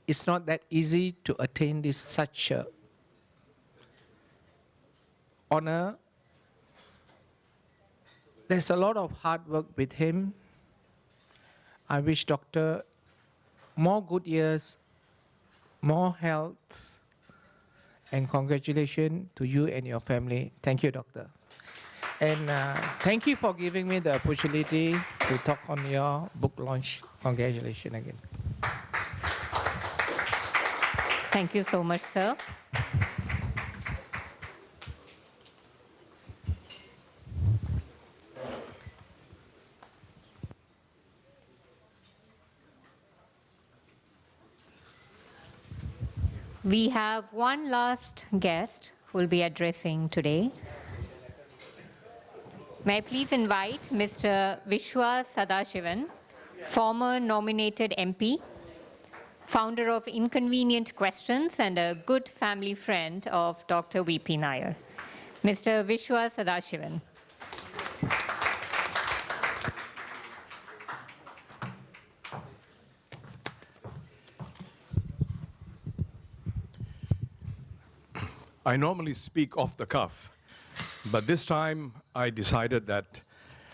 It's not that easy to attain this such a honor. There's a lot of hard work with him. I wish doctor more good years, more health, and congratulations to you and your family. Thank you, doctor. And thank you for giving me the opportunity to talk on your book launch. Congratulations again. Thank you so much, sir. We have one last guest who will be addressing today. May I please invite Mr. Vishwa Sadashivan, former nominated MP, founder of Inconvenient Questions and a good family friend of Dr. V.P. Nair. Mr. Vishwa Sadashivan. I normally speak off the cuff, but this time I decided that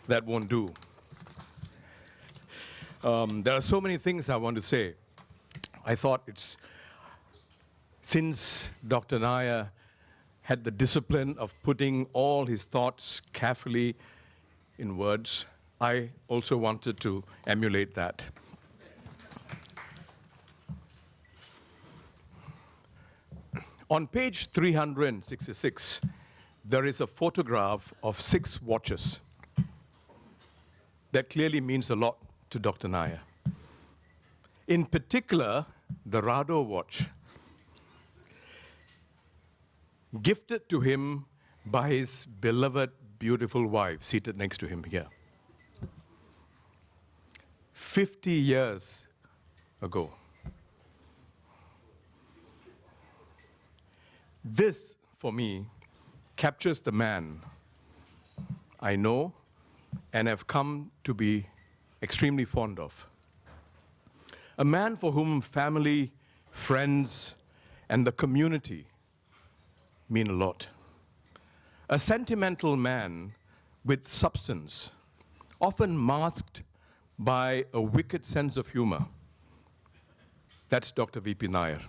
that won't do. There are so many things I want to say. I thought since Dr. Nair had the discipline of putting all his thoughts carefully in words, I also wanted to emulate that. On page 366, there is a photograph of 6 watches. That clearly means a lot to Dr. Nair. In particular, the Rado watch, gifted to him by his beloved, beautiful wife, seated next to him here. 50 years ago. This, for me, captures the man I know and have come to be extremely fond of. A man for whom family, friends, and the community mean a lot. A sentimental man with substance, often masked by a wicked sense of humor. That's Dr. V.P. Nair.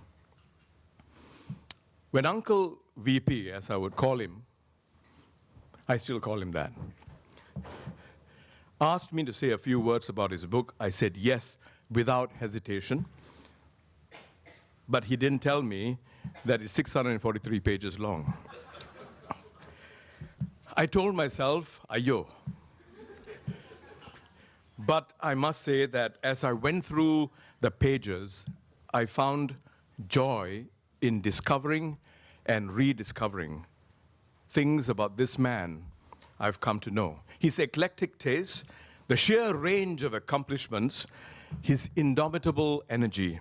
When Uncle VP, as I would call him, I still call him that, asked me to say a few words about his book, I said yes without hesitation. But he didn't tell me that it's 643 pages long. I told myself, ayo. But I must say that as I went through the pages, I found joy in discovering and rediscovering things about this man I've come to know. His eclectic taste, the sheer range of accomplishments, his indomitable energy,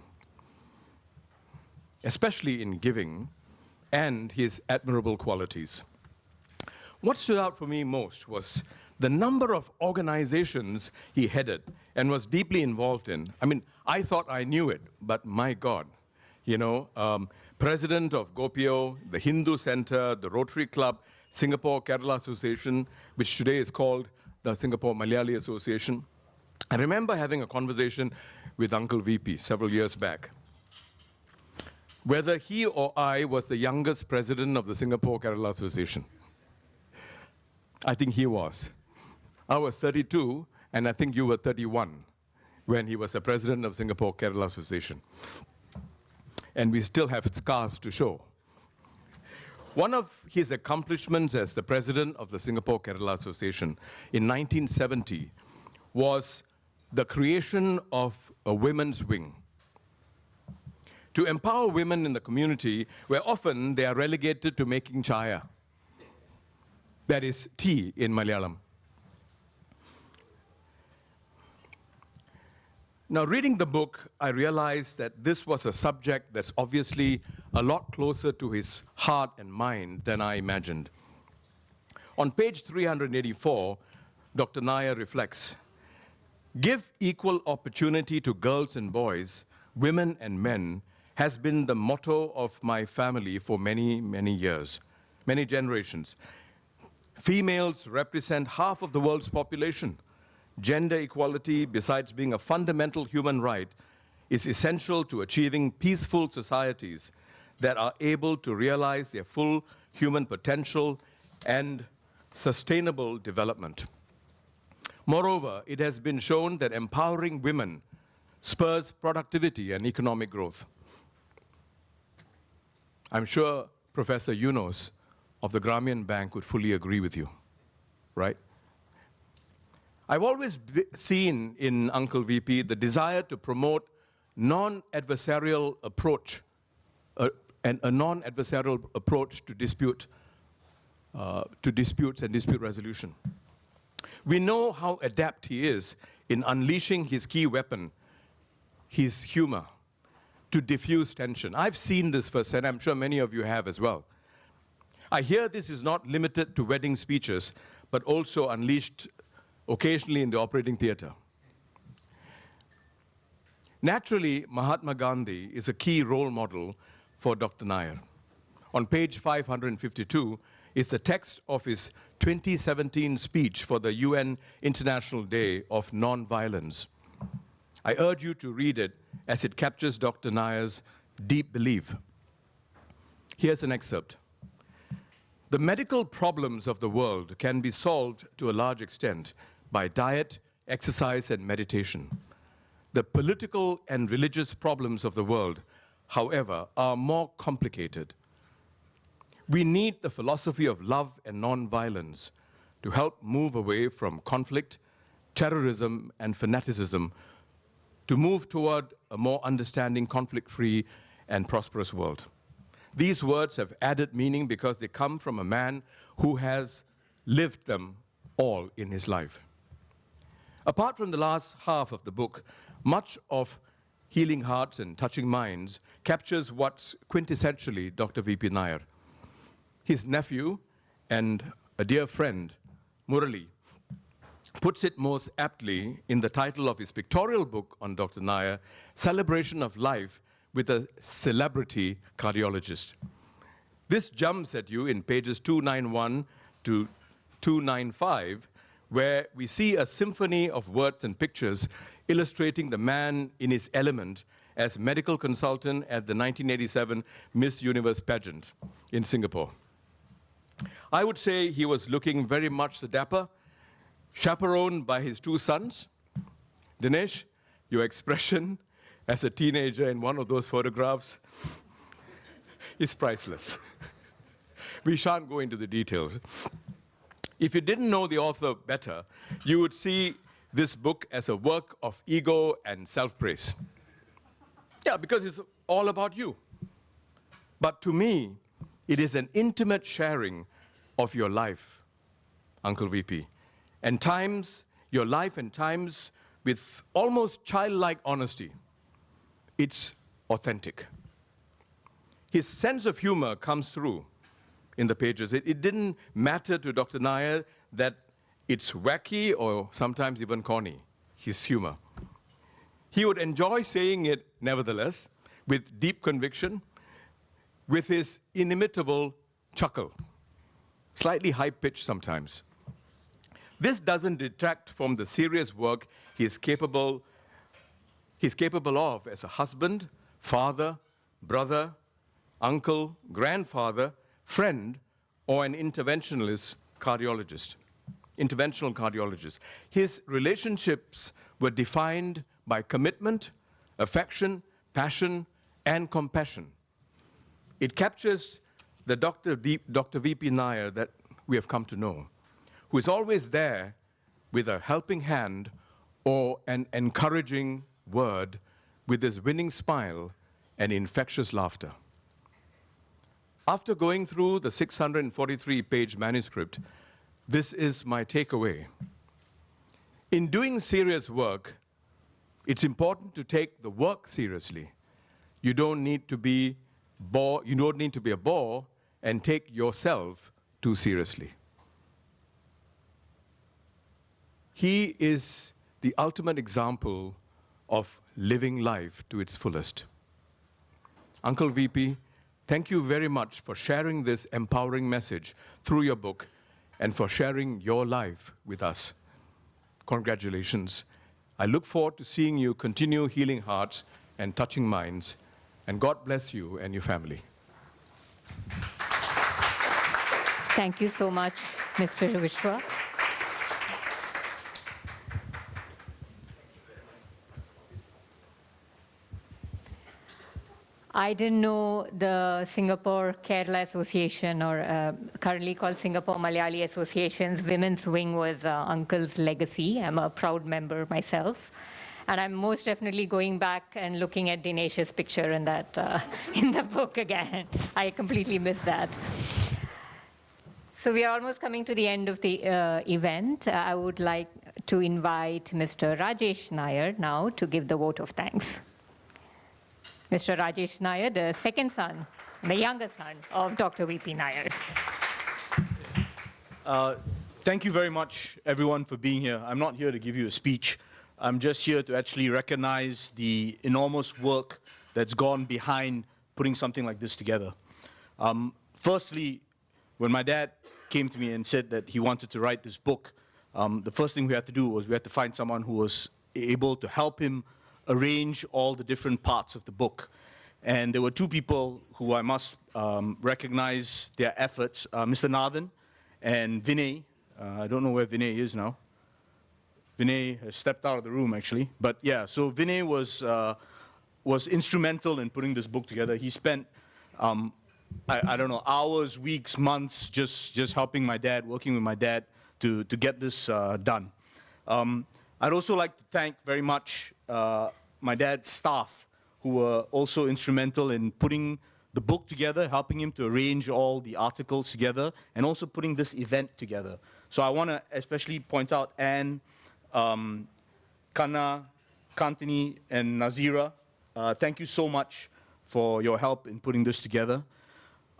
especially in giving, and his admirable qualities. What stood out for me most was the number of organizations he headed and was deeply involved in. I mean, I thought I knew it, but my God, president of Gopio, the Hindu Center, the Rotary Club, Singapore Kerala Association, which today is called the Singapore Malayali Association. I remember having a conversation with Uncle VP several years back, whether he or I was the youngest president of the Singapore Kerala Association. I think he was. I was 32, and I think you were 31 when he was the president of Singapore Kerala Association. And we still have scars to show. One of his accomplishments as the president of the Singapore Kerala Association in 1970 was the creation of a women's wing to empower women in the community where often they are relegated to making chaya. That is tea in Malayalam. Now, reading the book, I realized that this was a subject that's obviously a lot closer to his heart and mind than I imagined. On page 384, Dr. Nair reflects, "Give equal opportunity to girls and boys, women and men, has been the motto of my family for many, many years, many generations. Females represent half of the world's population. Gender equality, besides being a fundamental human right, is essential to achieving peaceful societies that are able to realize their full human potential and sustainable development. Moreover, it has been shown that empowering women spurs productivity and economic growth." I'm sure Professor Yunus of the Grameen Bank would fully agree with you, right? I've always seen in Uncle VP the desire to promote non-adversarial approach, and a non-adversarial approach to disputes and dispute resolution. We know how adept he is in unleashing his key weapon, his humor, to diffuse tension. I've seen this firsthand, I'm sure many of you have as well. I hear this is not limited to wedding speeches, but also unleashed occasionally in the operating theater. Naturally, Mahatma Gandhi is a key role model for Dr. Nair. On page 552 is the text of his 2017 speech for the UN International Day of Non-Violence. I urge you to read it as it captures Dr. Nair's deep belief. Here's an excerpt. "The medical problems of the world can be solved to a large extent by diet, exercise, and meditation. The political and religious problems of the world, however, are more complicated. We need the philosophy of love and non-violence to help move away from conflict, terrorism, and fanaticism to move toward a more understanding, conflict-free, and prosperous world." These words have added meaning because they come from a man who has lived them all in his life. Apart from the last half of the book, much of Healing Hearts and Touching Minds captures what's quintessentially Dr. V.P. Nair. His nephew and a dear friend, Murali, puts it most aptly in the title of his pictorial book on Dr. Nair, Celebration of Life with a Celebrity Cardiologist. This jumps at you in pages 291 to 295, where we see a symphony of words and pictures illustrating the man in his element as medical consultant at the 1987 Miss Universe pageant in Singapore. I would say he was looking very much the dapper, chaperoned by his two sons, Dinesh your expression as a teenager in one of those photographs is priceless. We shan't go into the details. If you didn't know the author better, you would see this book as a work of ego and self-praise. Yeah, because it's all about you. But to me, it is an intimate sharing of your life, Uncle VP. And times, your life and times with almost childlike honesty. It's authentic. His sense of humor comes through in the pages. It didn't matter to Dr. Nair that it's wacky or sometimes even corny, his humor. He would enjoy saying it nevertheless, with deep conviction, with his inimitable chuckle, slightly high-pitched sometimes. This doesn't detract from the serious work he's capable of as a husband, father, brother, uncle, grandfather, friend, or an interventional cardiologist. His relationships were defined by commitment, affection, passion, and compassion. It captures the Dr. V.P. Nair that we have come to know, who is always there with a helping hand or an encouraging word, with his winning smile and infectious laughter. After going through the 643-page manuscript, this is my takeaway. In doing serious work, it's important to take the work seriously. You don't need to be a bore and take yourself too seriously. He is the ultimate example of living life to its fullest. Uncle VP, thank you very much for sharing this empowering message through your book and for sharing your life with us. Congratulations. I look forward to seeing you continue healing hearts and touching minds, and God bless you and your family. Thank you so much, Mr. Vishwa. I didn't know the Singapore Kerala Association, or currently called Singapore Malayali Association's Women's Wing, was Uncle's legacy. I'm a proud member myself. And I'm most definitely going back and looking at Dinesh's picture in that in the book again. I completely missed that. So we are almost coming to the end of the event. I would like to invite Mr. Rajesh Nair now to give the vote of thanks. Mr. Rajesh Nair, the second son, the younger son of Dr. V.P. Nair. Thank you very much, everyone, for being here. I'm not here to give you a speech. I'm just here to actually recognize the enormous work that's gone behind putting something like this together. Firstly, when my dad came to me and said that he wanted to write this book, the first thing we had to do was we had to find someone who was able to help him arrange all the different parts of the book. And there were two people who I must recognize their efforts, Mr. Nathan and Vinay. I don't know where Vinay is now. Vinay has stepped out of the room, actually. But yeah, so Vinay was instrumental in putting this book together. He spent, I don't know, hours, weeks, months just helping my dad, working with my dad to get this done. I'd also like to thank very much my dad's staff, who were also instrumental in putting the book together, helping him to arrange all the articles together, and also putting this event together. So I want to especially point out Anne, Kanna, Kantini, and Nazira. Thank you so much for your help in putting this together.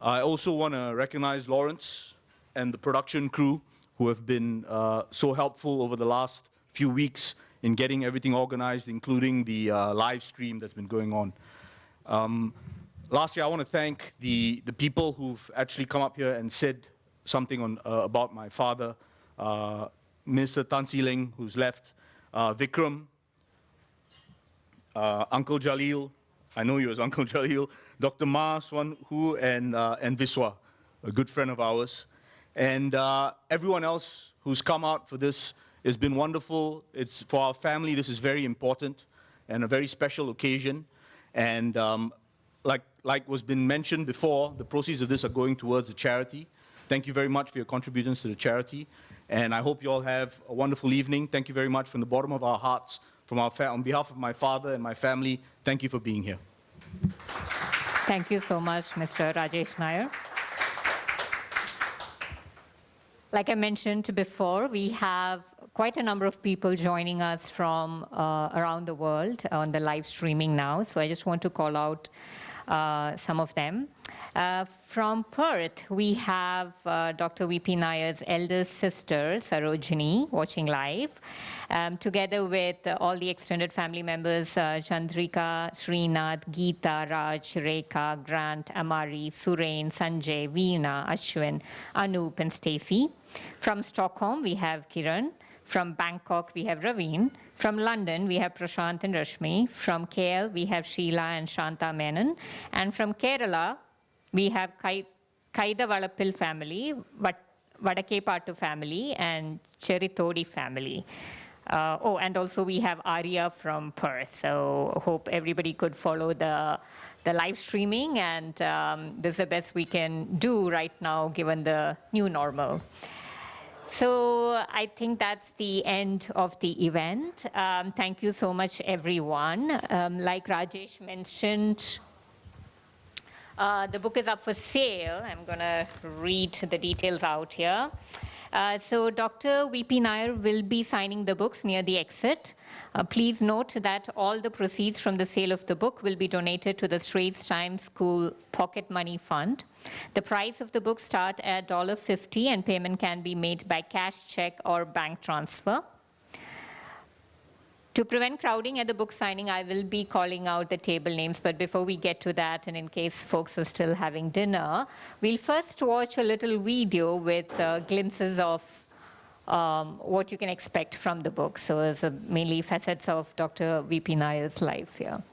I also want to recognize Lawrence and the production crew who have been so helpful over the last few weeks in getting everything organized, including the live stream that's been going on. Lastly, I want to thank the people who've actually come up here and said something on, about my father, Mr. Leng, who's left, Vikram, Uncle Jalil, I know you as Uncle Jalil, Dr. Ma Swanhu, and Viswa, a good friend of ours, and everyone else who's come out for this. It's been wonderful. It's for our family. This is very important, and a very special occasion. And like was been mentioned before, the proceeds of this are going towards a charity. Thank you very much for your contributions to the charity. And I hope you all have a wonderful evening. Thank you very much from the bottom of our hearts, on behalf of my father and my family. Thank you for being here. Thank you so much, Mr. Rajesh Nair. Like I mentioned before, we have quite a number of people joining us from around the world on the live streaming now. So I just want to call out some of them. From Perth, we have Dr. V.P. Nair's eldest sister, Sarojini, watching live, together with all the extended family members, Chandrika, Srinath, Geeta, Raj, Rekha, Grant, Amari, Surain, Sanjay, Veena, Ashwin, Anup, and Stacy. From Stockholm, we have Kiran. From Bangkok, we have Raveen. From London, we have Prashant and Rashmi. From KL, we have Sheila and Shanta Menon. And from Kerala, we have Kaida Valappil family, Vadake Pattu family, and Cheritodi family. And also we have Arya from Perth. So hope everybody could follow the live streaming, and this is the best we can do right now given the new normal. So I think that's the end of the event. Thank you so much, everyone. Like Rajesh mentioned, the book is up for sale. I'm going to read the details out here. So Dr. V.P. Nair will be signing the books near the exit. Please note that all the proceeds from the sale of the book will be donated to the Straits Times School Pocket Money Fund. The price of the book starts at $50, and payment can be made by cash, check, or bank transfer. To prevent crowding at the book signing, I will be calling out the table names, but before we get to that, and in case folks are still having dinner, we'll first watch a little video with glimpses of what you can expect from the book. So it's mainly facets of Dr. V.P. Nair's life here.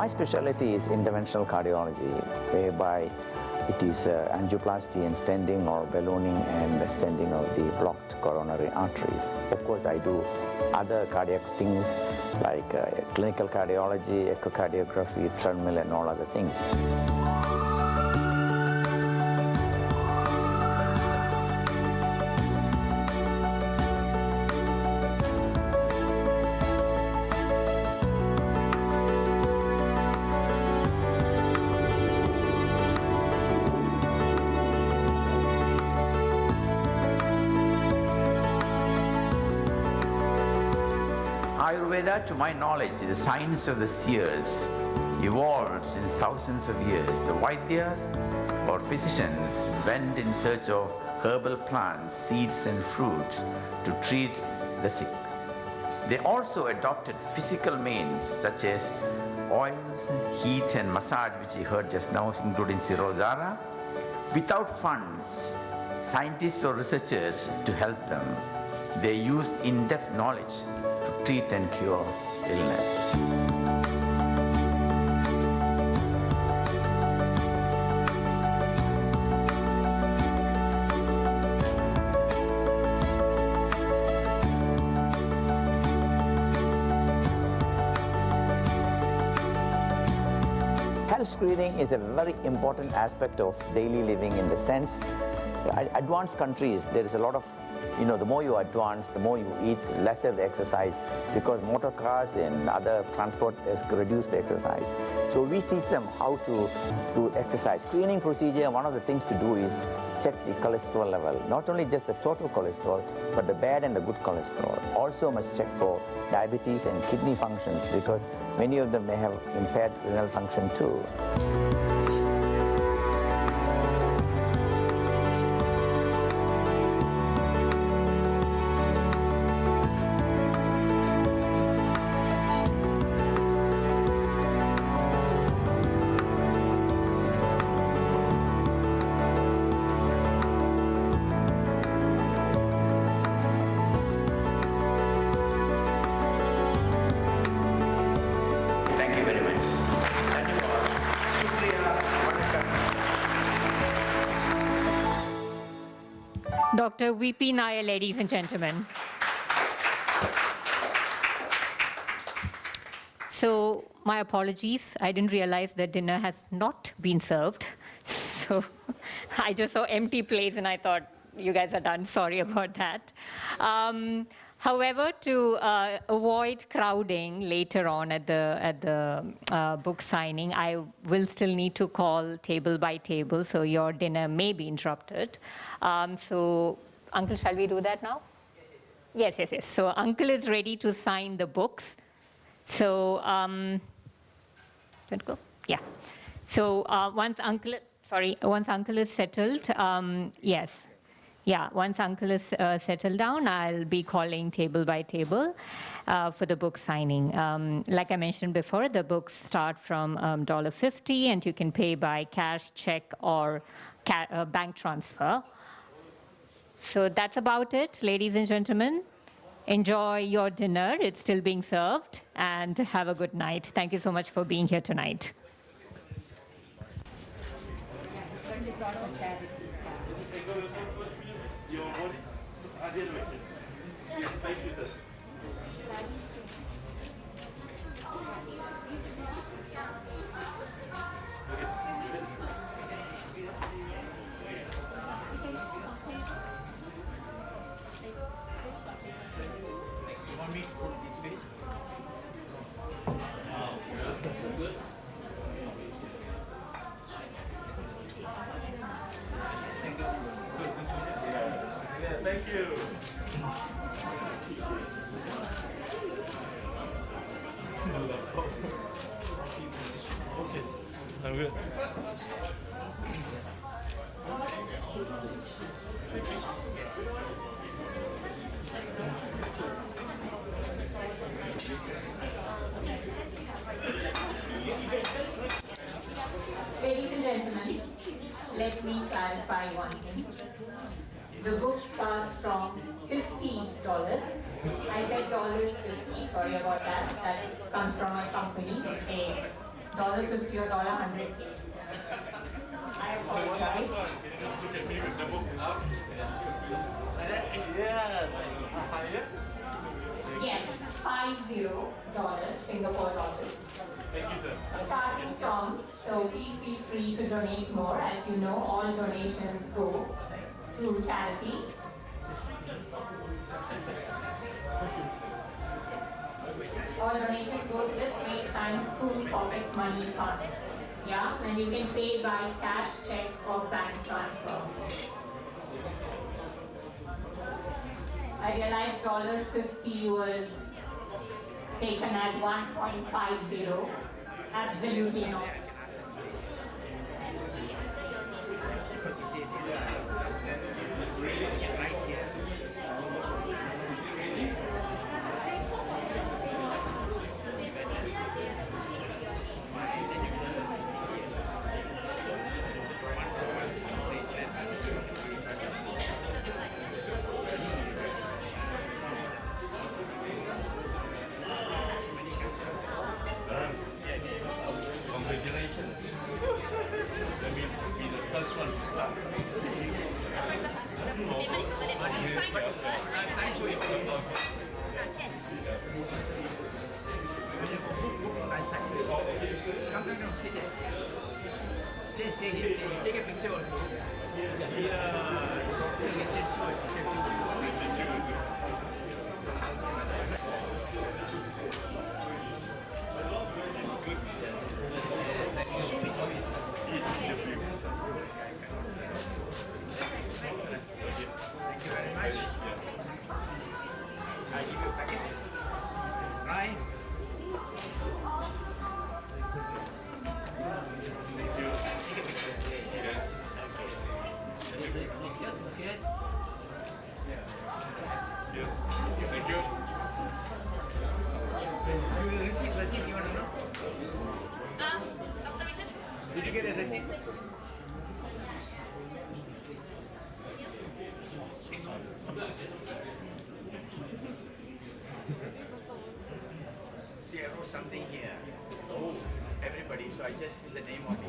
My specialty is interventional cardiology, whereby it is angioplasty and stenting or ballooning and stenting of the blocked coronary arteries. Of course, I do other cardiac things like clinical cardiology, echocardiography, treadmill, and all other things. Ayurveda, to my knowledge, is the science of the seers, evolved since thousands of years. The Vaidyas, or physicians, went in search of herbal plants, seeds and fruits to treat the sick. They also adopted physical means such as oils, heat and massage, which you heard just now, including Sirodhara, without funds, scientists or researchers to help them. They used in-depth knowledge to treat and cure illness. Health screening is a very important aspect of daily living in the sense, advanced countries, there is a lot of the more you advance, the more you eat, lesser the exercise, because motor cars and other transport has reduced the exercise. So we teach them how to do exercise. Screening procedure, one of the things to do is check the cholesterol level. Not only just the total cholesterol, but the bad and the good cholesterol. Also must check for diabetes and kidney functions, because many of them may have impaired renal function too. Thank you very much. Dhanyawad. Shukriya. Vanakkam. Dr. VP Nair, ladies and gentlemen. So, my apologies. I didn't realize that dinner has not been served. So, I just saw empty plates and I thought, you guys are done. Sorry about that. However, to avoid crowding later on at the book signing, I will still need to call table by table, so your dinner may be interrupted. So, Uncle, shall we do that now? Yes. So, Uncle is ready to sign the books. So, go? Yeah. So, once Uncle is settled, yes. Yeah, once Uncle is settled down, I'll be calling table by table for the book signing. Like I mentioned before, the books start from $50 and you can pay by cash, check, or bank transfer. So that's about it, ladies and gentlemen. Enjoy your dinner. It's still being served. And have a good night. Thank you so much for being here tonight. Thank you. Okay, I'm good. Ladies and gentlemen, let me clarify one thing. The book starts from $50. I said $50. Sorry about that. That comes from a company. They say $50 or $100. I apologize. Yes, $50 Singapore dollars. Thank you, sir. Starting from, so please feel free to donate more. As you know, all donations go to charity. All donations go to this Waste Time School Pocket Money Fund. Yeah, and you can pay by cash, checks, or bank transfer. I realized $50 was taken as 1.50. Absolutely not. Congratulations. Let me be the first one to start. Did you get a receipt? See, I wrote something here. Oh, everybody, so I just put the name on it.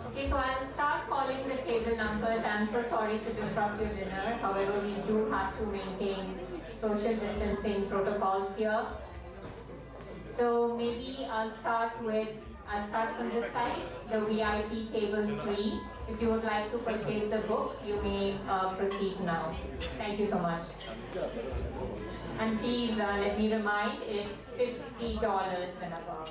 Okay, so I'll start calling the table numbers. I'm so sorry to disrupt your dinner. However, we do have to maintain social distancing protocols here. So maybe I'll start from this side, the VIP table 3. If you would like to purchase the book, you may proceed now. Thank you so much. And please let me remind, it's $50 and above.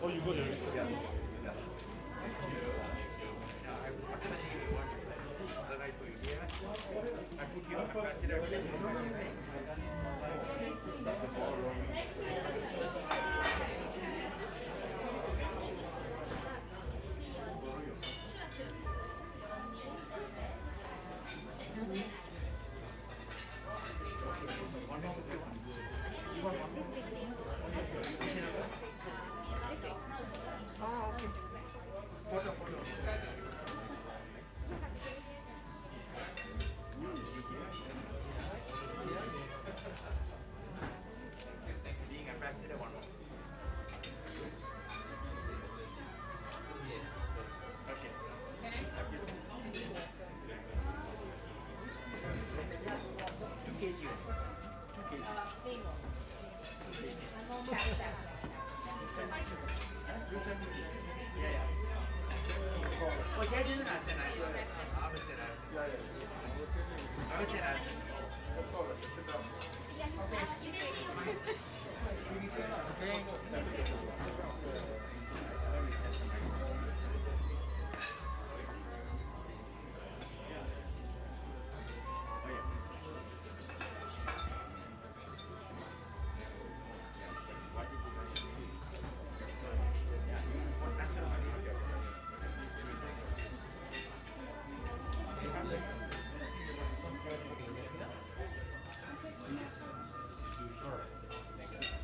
Oh, you got your Being ambassador, one more. Okay. 2 kg. 2 kg. Yeah, yeah. Oh, yeah, you know,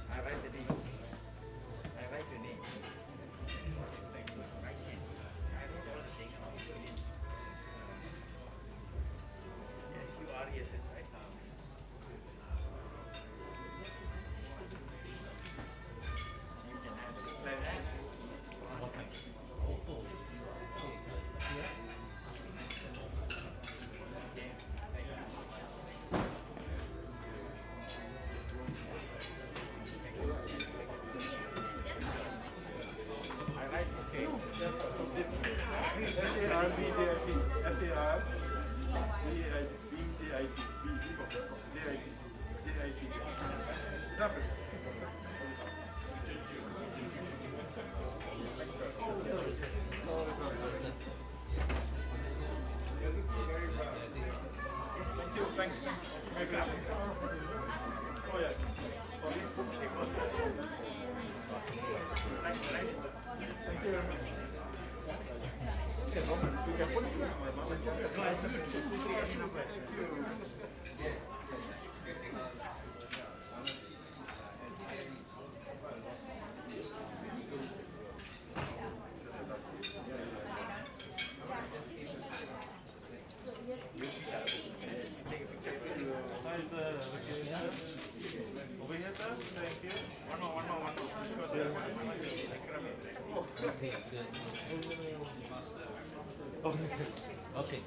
I write the name. I write the name. Thank you. Right hand. I wrote all the things about it. Yes, you are yes, right? You can have it like that. Okay. Thank you. I write okay. Thank you, thanks. Oh yeah. Thank you very much. Okay, you can put it my mom and dad. Thank you. sir. Okay, sir. Over here, sir. Thank you. One more. Okay, good. Okay.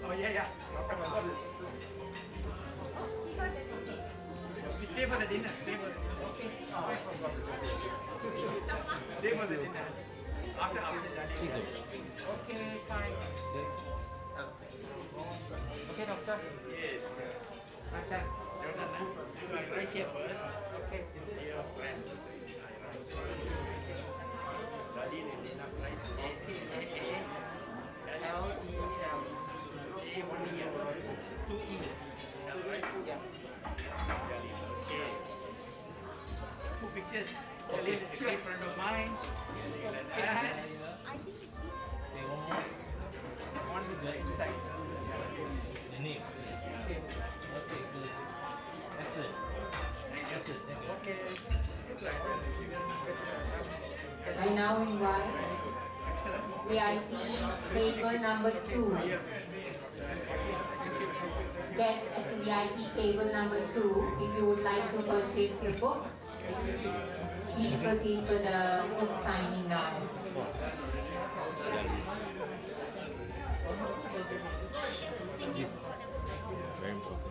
Oh, yeah. We stay for the dinner. Stay for the dinner. After the dinner. Okay, fine. Okay, doctor. Yes. Doctor. You are right here first. Okay. Your friend. Daddy is enough, right? Okay. L-E-M. A1 year. 2 E. L, right? Yeah. Okay. 2 pictures. Okay. A great friend of mine. Like that. Okay, one more. One with the inside. The name. Okay. Okay, good. That's it. That's it. Thank you. Okay. I now invite VIP table number 2. Guests at VIP table number 2, if you would like to purchase the book, please proceed to the book signing now. Very important.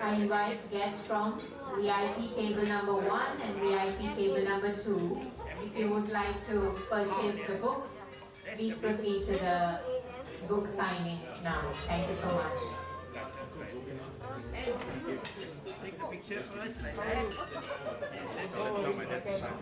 I invite guests from VIP table number 1 and VIP table number 2. If you would like to purchase the books, please proceed to the book signing now. Thank you so much. Take the picture first, like that. Then go my dad to sign.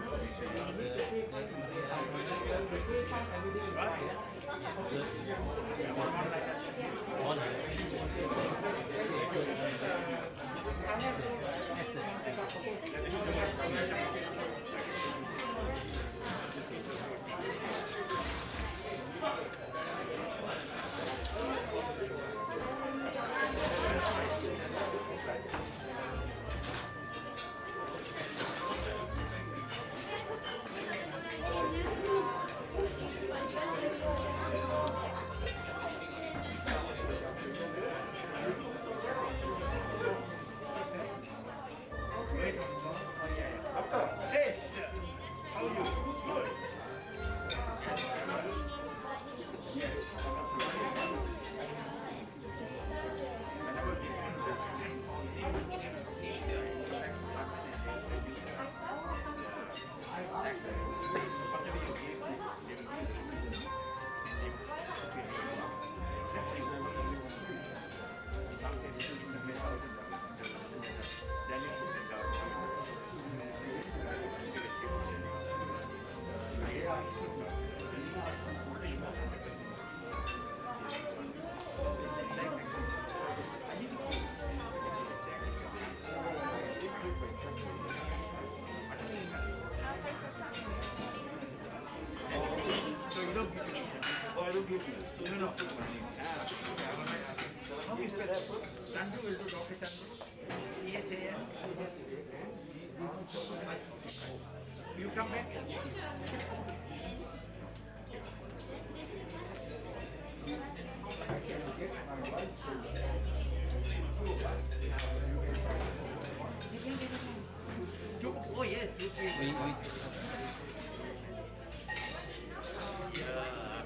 Hey, how are you? Good. So you don't give me. Oh, I don't give you. No. How you spell that? Chandru will do Dr. Chandru. C-H-A-N. You come back. Oh yes, 2, 3. Wait. Yeah.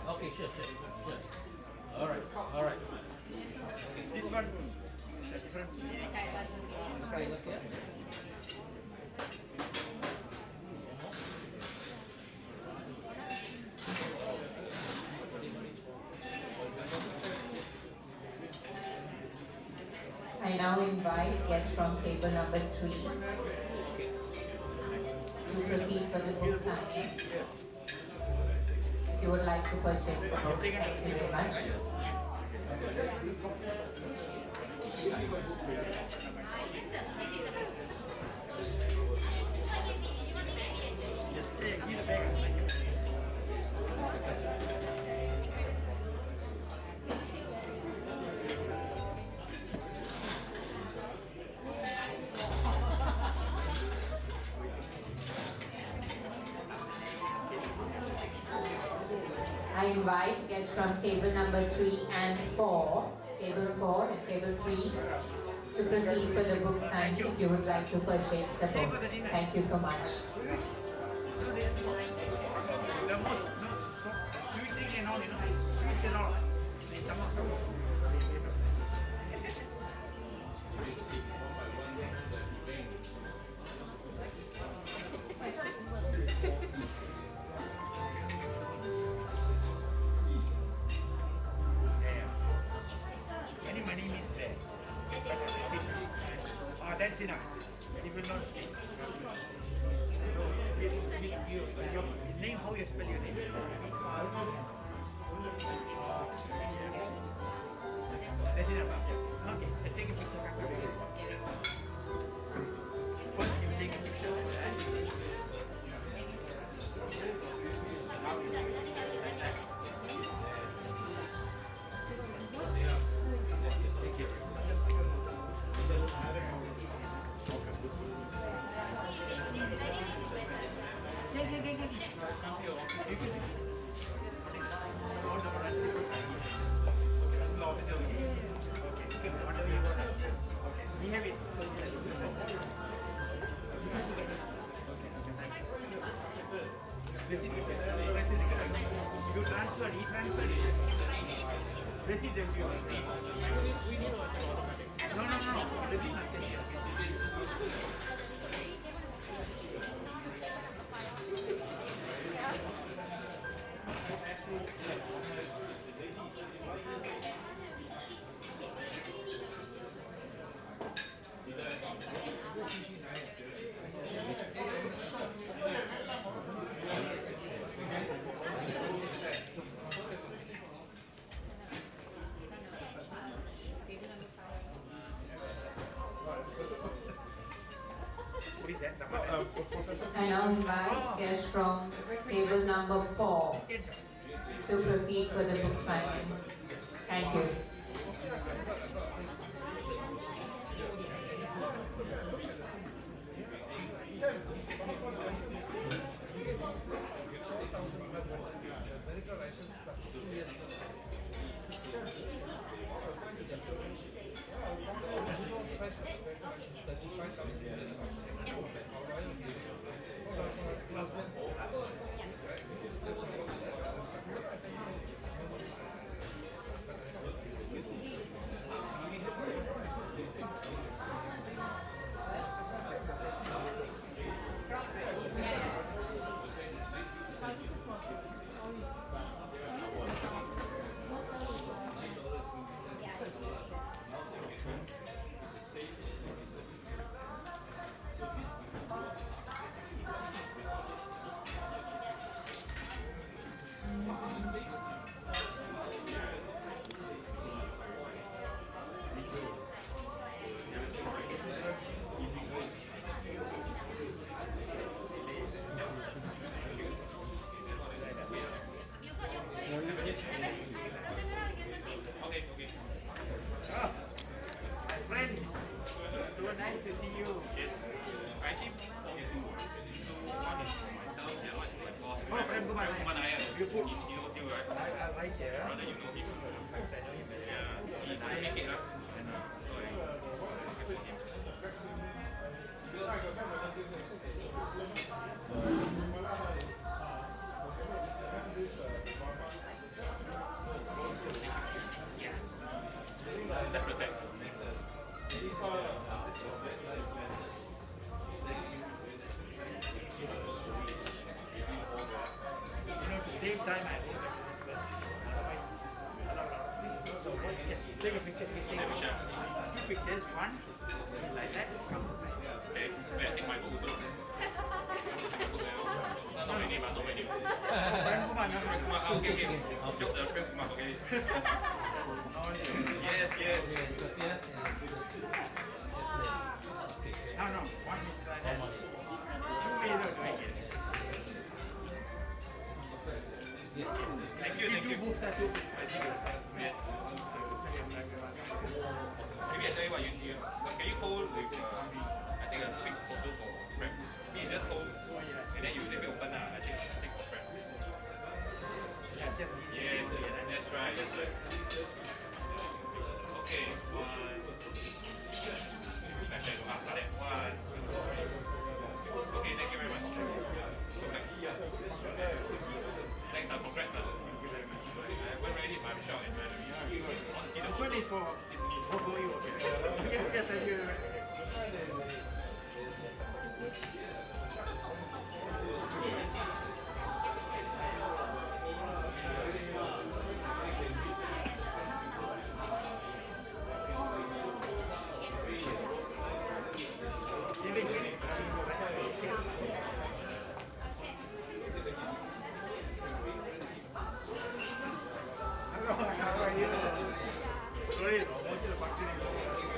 Okay, sure. All right. This one, the difference. I now invite guests from table number 3 to proceed for the book signing. If you would like to purchase the book, thank you very much. I invite guests from table number 3 and 4, table 4 and table 3, to proceed for the book signing if you would like to purchase the book. Thank you so much. Any money means there. That's enough. It will not take. So, your name, how you spell your name? That's enough. Okay, let's take a picture. First, you take a picture. We have it. President, you transfer, he transferred it. President, you no. President, I now invite guests from table number 4 to proceed for the book signing. Thank you. Take a picture. Two pictures, one like that. Okay, may I take my book also? Not my name, not my name. Okay. Drop the friend mark, okay. Yes. No, one is like that. Two ways of doing it. Thank you. Two books are two books. Yes. Maybe I tell you what can you hold with I take a quick photo for Frank. You just hold and then you let me open I take for Frank. Yes, that's right. Okay, one. After that, one. Okay, thank you very much. Thanks, congrats. We're ready, but I'm sure it's ready. The phone is for you. Okay, thank you. How are you? Sorry, almost to the factory.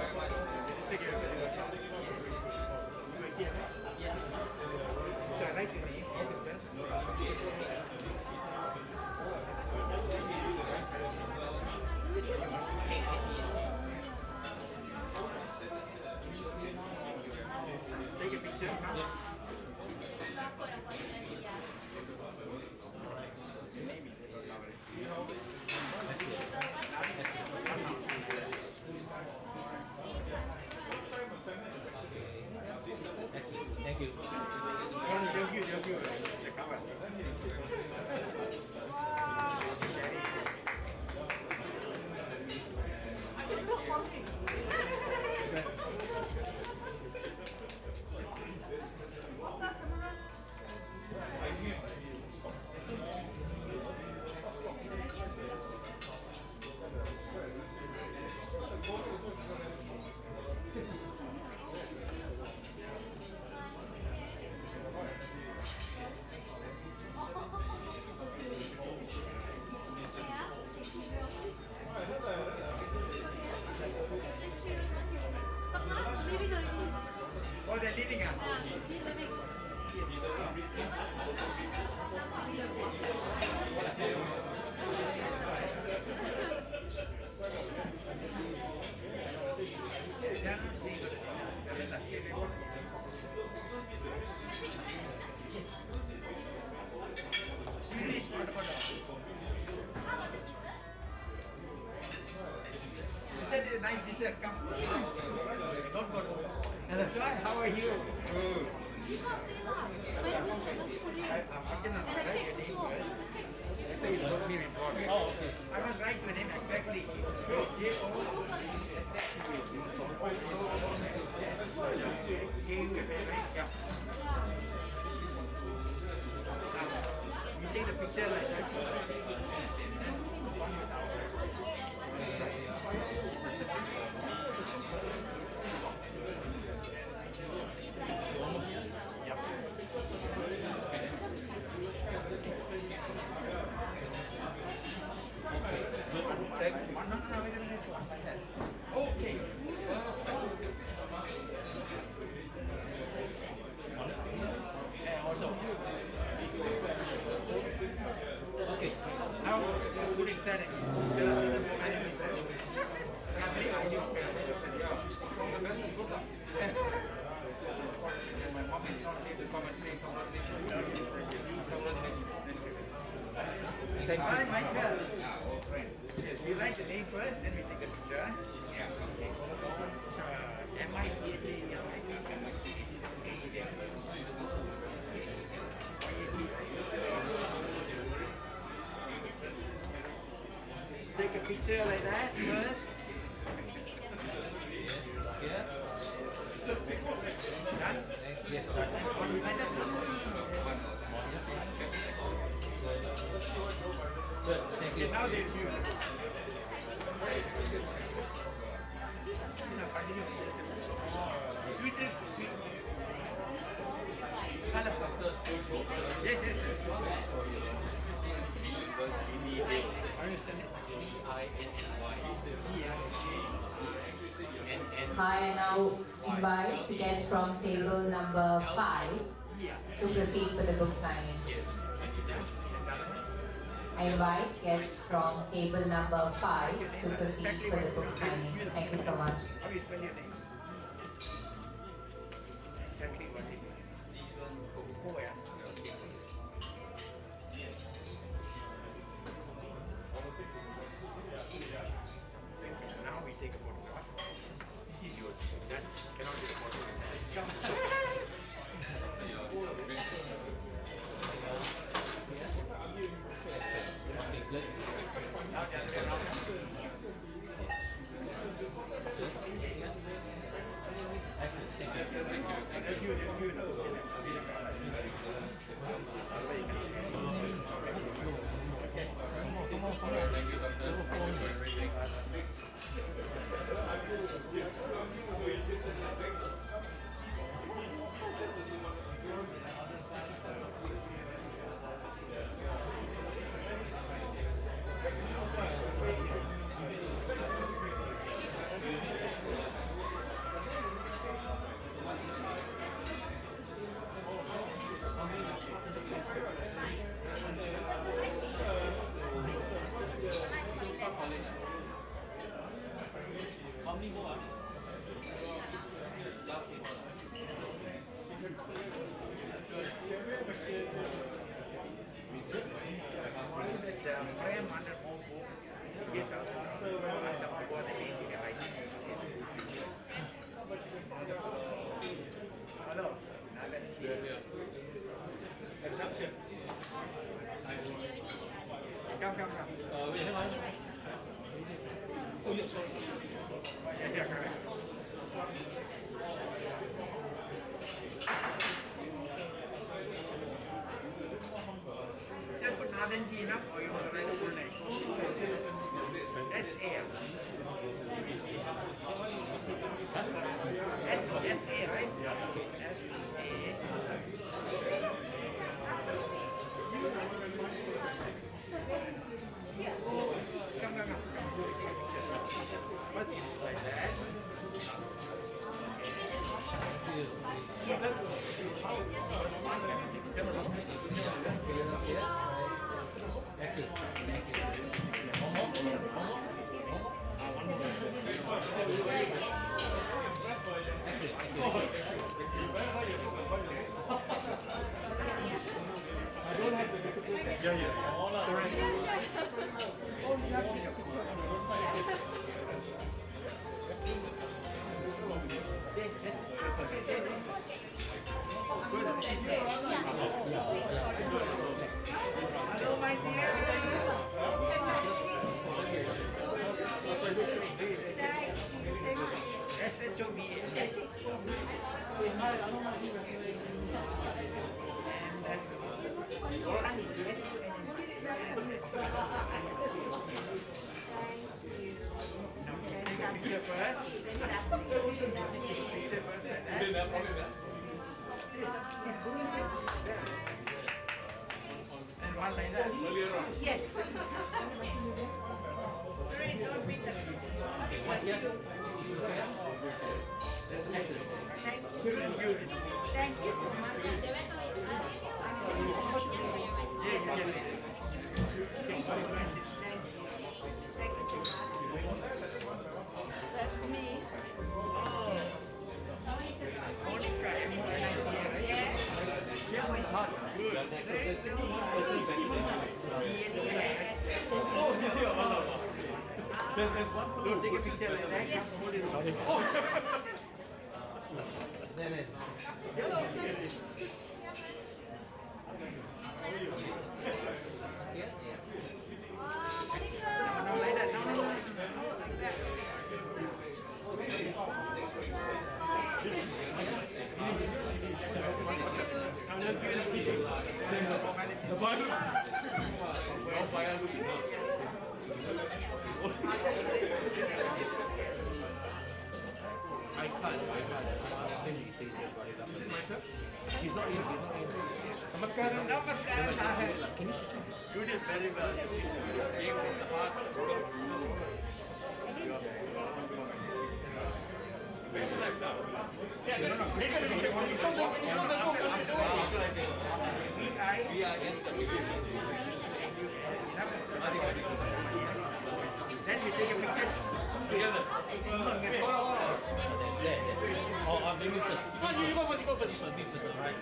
Oh, they're leaving us. Nice dessert, come. Don't go. Hello, John, how are you? Good. Oh, okay. I was right to name exactly. You take the picture like that. Okay. Okay. Now put inside it. My mom is not able to come and say congratulations. Hi, Michael. Yes, we write the name first, then we take the picture. Yeah. Okay. M-I-C-H-A-E-L. Take a picture like that first. Yeah. Done? Yes, done. Thank you. Now they view. Yes, yes. I now invite guests from table number 5 to proceed for the book signing. I invite guests from table number 5 to proceed for the book signing. Thank you so much. How do you spell your name? Exactly what it is. Stephen Coco, yeah? Now we take a photograph. This is yours. That cannot be a photo. Thank you. Just put Northern G enough, or you want to write the full name? S.A. S.A. right? S.A. Come. First it's like that. Hello, my dear. S-H-O-B-A. Picture first. Picture first. And one like that. Yes. Sorry, don't beat the. Thank you so much. Yes, thank you so much. That's me. Oh. Monica, M-O-N-I-C-A, yes. Good. Very good. Oh, he's here. So take a picture like that. Yes. No, like that. No, like that. I can't. He's not in. Namaskaram. You did very well. Came from the heart. Then we take a picture together. Oh, I'm doing it first. No, you go first. Right.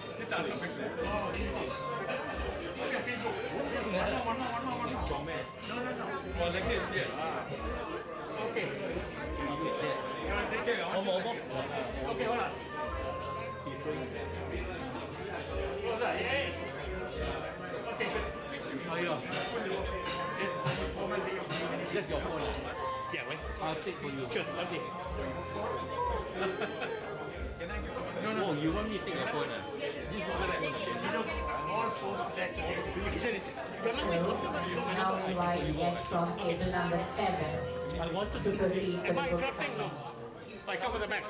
This is our picture. One more. No. Oh, like this, yes. Okay. One more. Okay, hold on. Okay, good. How you? That's your phone. Yeah, wait. I'll take for you. Sure, okay. No. Oh, you want me to take your phone? This is not right. All four sets. Now invite guests from table number 7 to proceed for the book signing. I cover the back.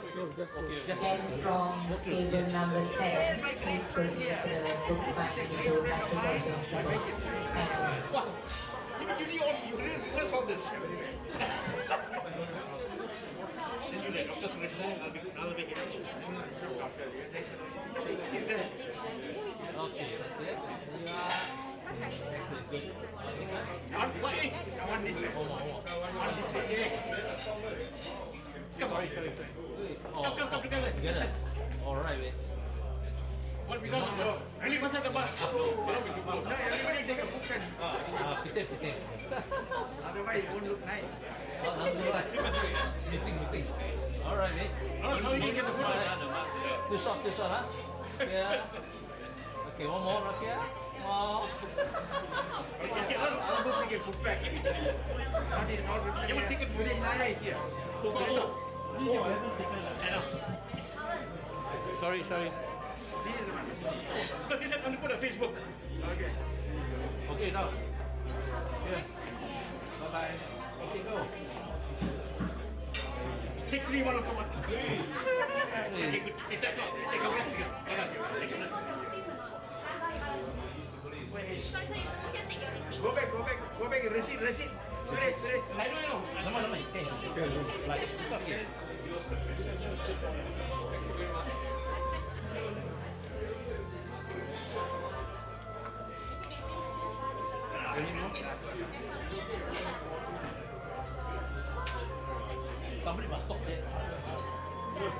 Guests from table number 7, please proceed for the book signing to back to version of the book. Thank you. You realize all this. Okay, that's it. Excellent, good. I want this. Come on. Come together. Together. All right, mate. What we got? Any must have the bus. No, everybody take a book and. Pretend. Otherwise, it won't look nice. Missing. All right, mate. So you can get the photos. Too short, huh? Yeah. Okay, one more right here. Oh. I'll go take it put back. You want to take it today? Nair is here. Sorry. This is the one. Because this is going to put on Facebook. Okay. Okay, now. Yeah. Bye-bye. Okay, go. Take 3, 1, come on. Okay, good. It's a rest again. Excellent. Go back. Receipt. Suresh. I know. Lama. Okay. Like, it's okay. Somebody must stop there.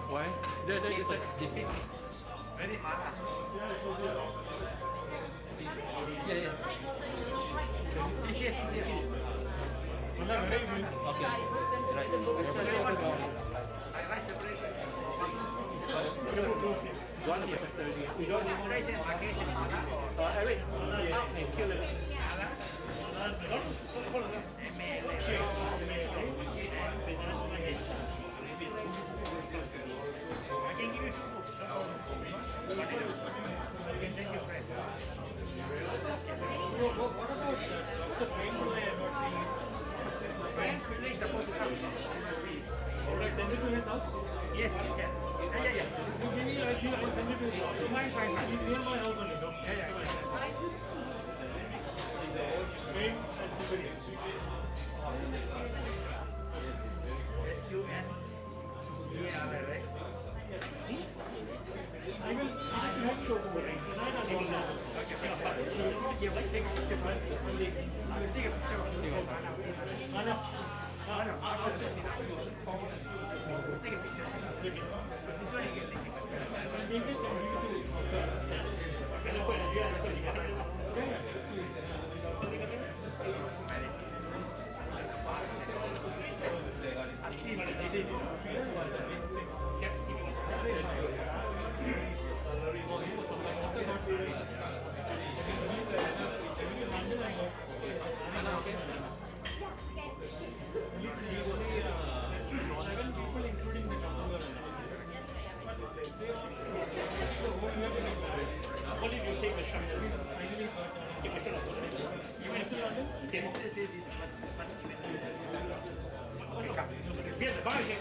Why? They pay. Very mahal. Yeah. Yes. Okay. Right. One here. We don't need price and location. Eric. Kill it. I can give you 2 books. You can send your friend. What about the brain delay I'm not seeing it? Brain delay is supposed to come. Alright, send it to his house? Yes, you can. Yeah. You give me ID, I will send it to his house. Fine. He's near my house only. Yeah. Brain and somebody. You and right? I will not show over right. Tonight I'm going to. Okay, take a picture first. I will take a picture of the Anna. Take a picture. This one you can take a What did you take the shot? Finally, take a shot. You went to London? Yes. We have the bar here.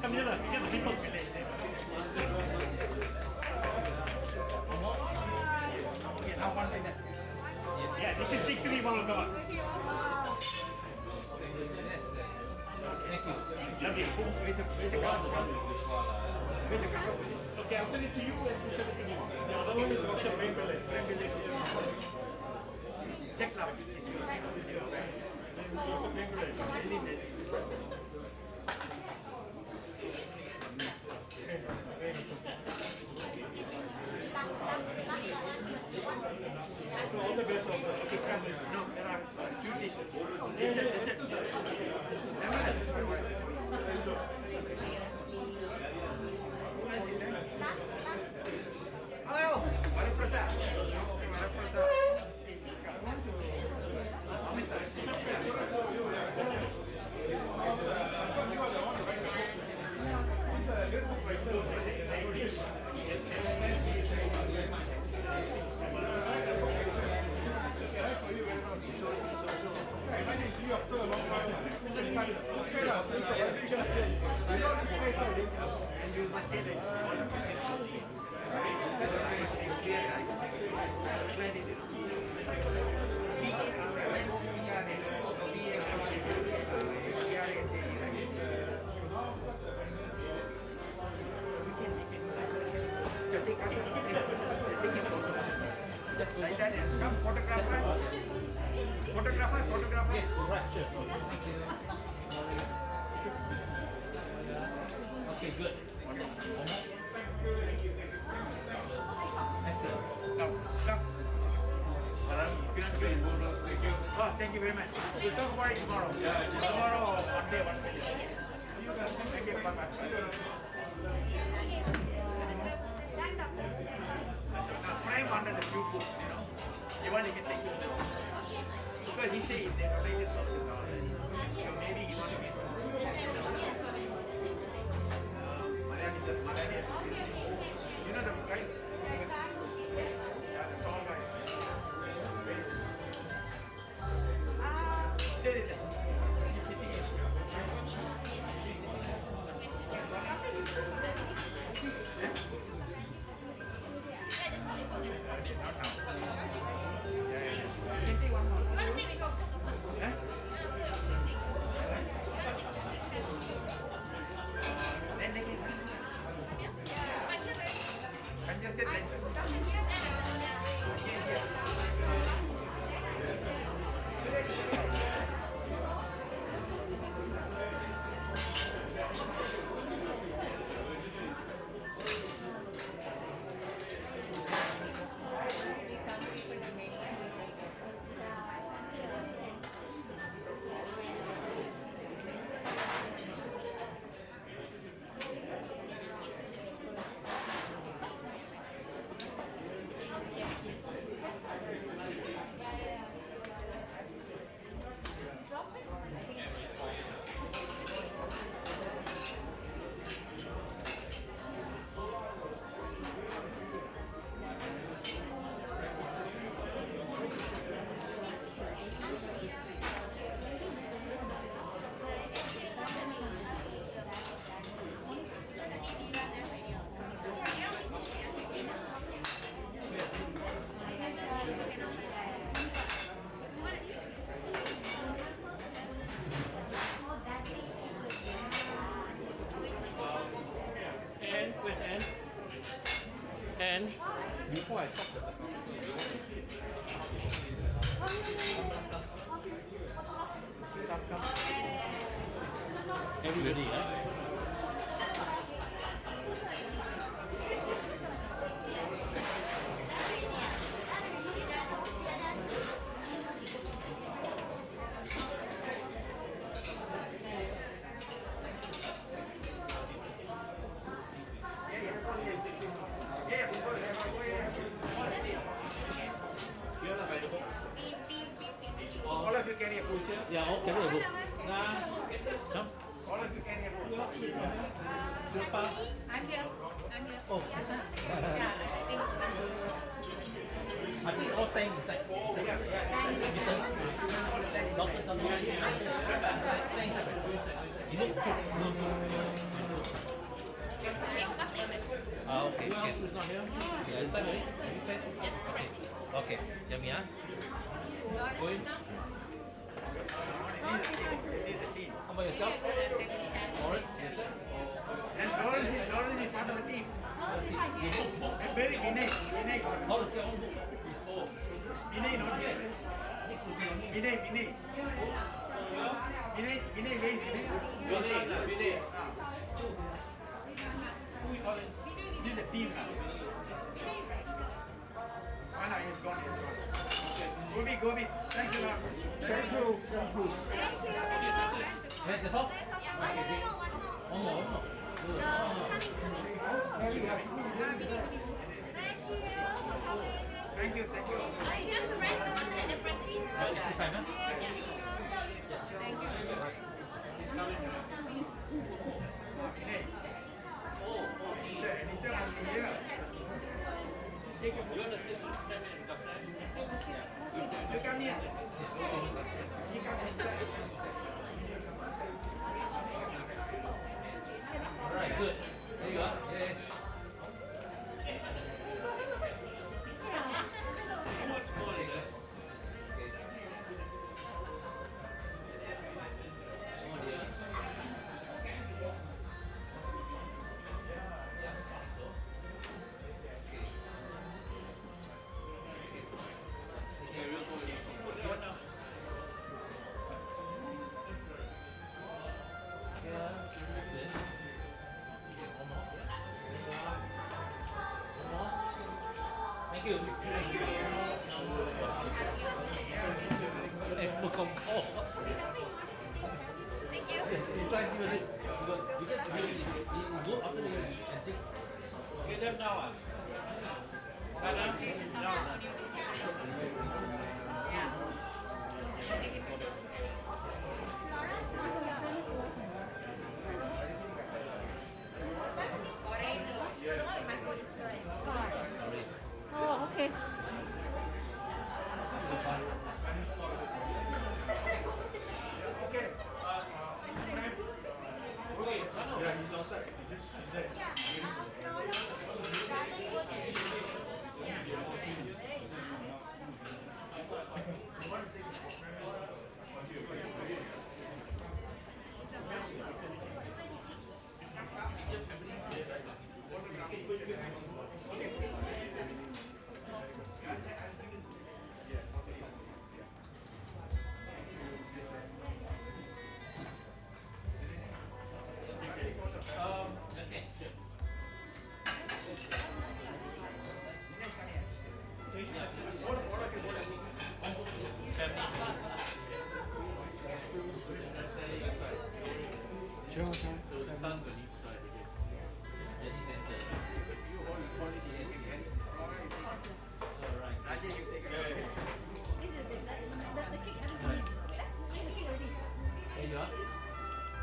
Come here, get the people. Okay, now one like that. Yeah, this is take 3, 1, come on. Thank you. Lovely. Where's the cover? Okay, I'll send it to you and you send it to me. The other one is the brain delay. Check now. All the best of the family. No, there are few dishes. Hello, Prasad. Photographer. Yes, right. Thank you. Okay, good. Come. Oh, thank you very much. We'll talk about it tomorrow. Tomorrow or Monday. Thank you. Bye-bye. Now Frank wanted a few books, you know. You want to get take it now. Because he said they donated $1,000. So maybe he want to get you know the guy? Yeah, the tall guy. There it is. He's sitting here. Congested And before I talk everybody, all of you carry a book. Yeah, all carry a book. Nah, come. All of you carry a book. I'm here. I'm here. Oh, Yeah, I think all saying inside. Doctor, you look okay. Yes. Who's not here? Yeah, inside already? You said? Yes, Okay, tell me, huh? Go in. How about yourself? Morris, yourself? And Lawrence is part of the team. And very Vinay. How does your own book? Vinay not here. Vinay. Vinay, where is Vinay? Vinay. This is the team now. Oh no, he's gone. Gobi. Thank you, Lord. Thank you. That's all? Okay, great. One more. Thank you. You just press the button and then press it. This time, huh? Anissa must be here. You come here. You come inside. Alright, good. There you are. Yes. Thank you. Welcome. Thank you. You try to do it. Because you go after the and take. Get them now. Oh, okay.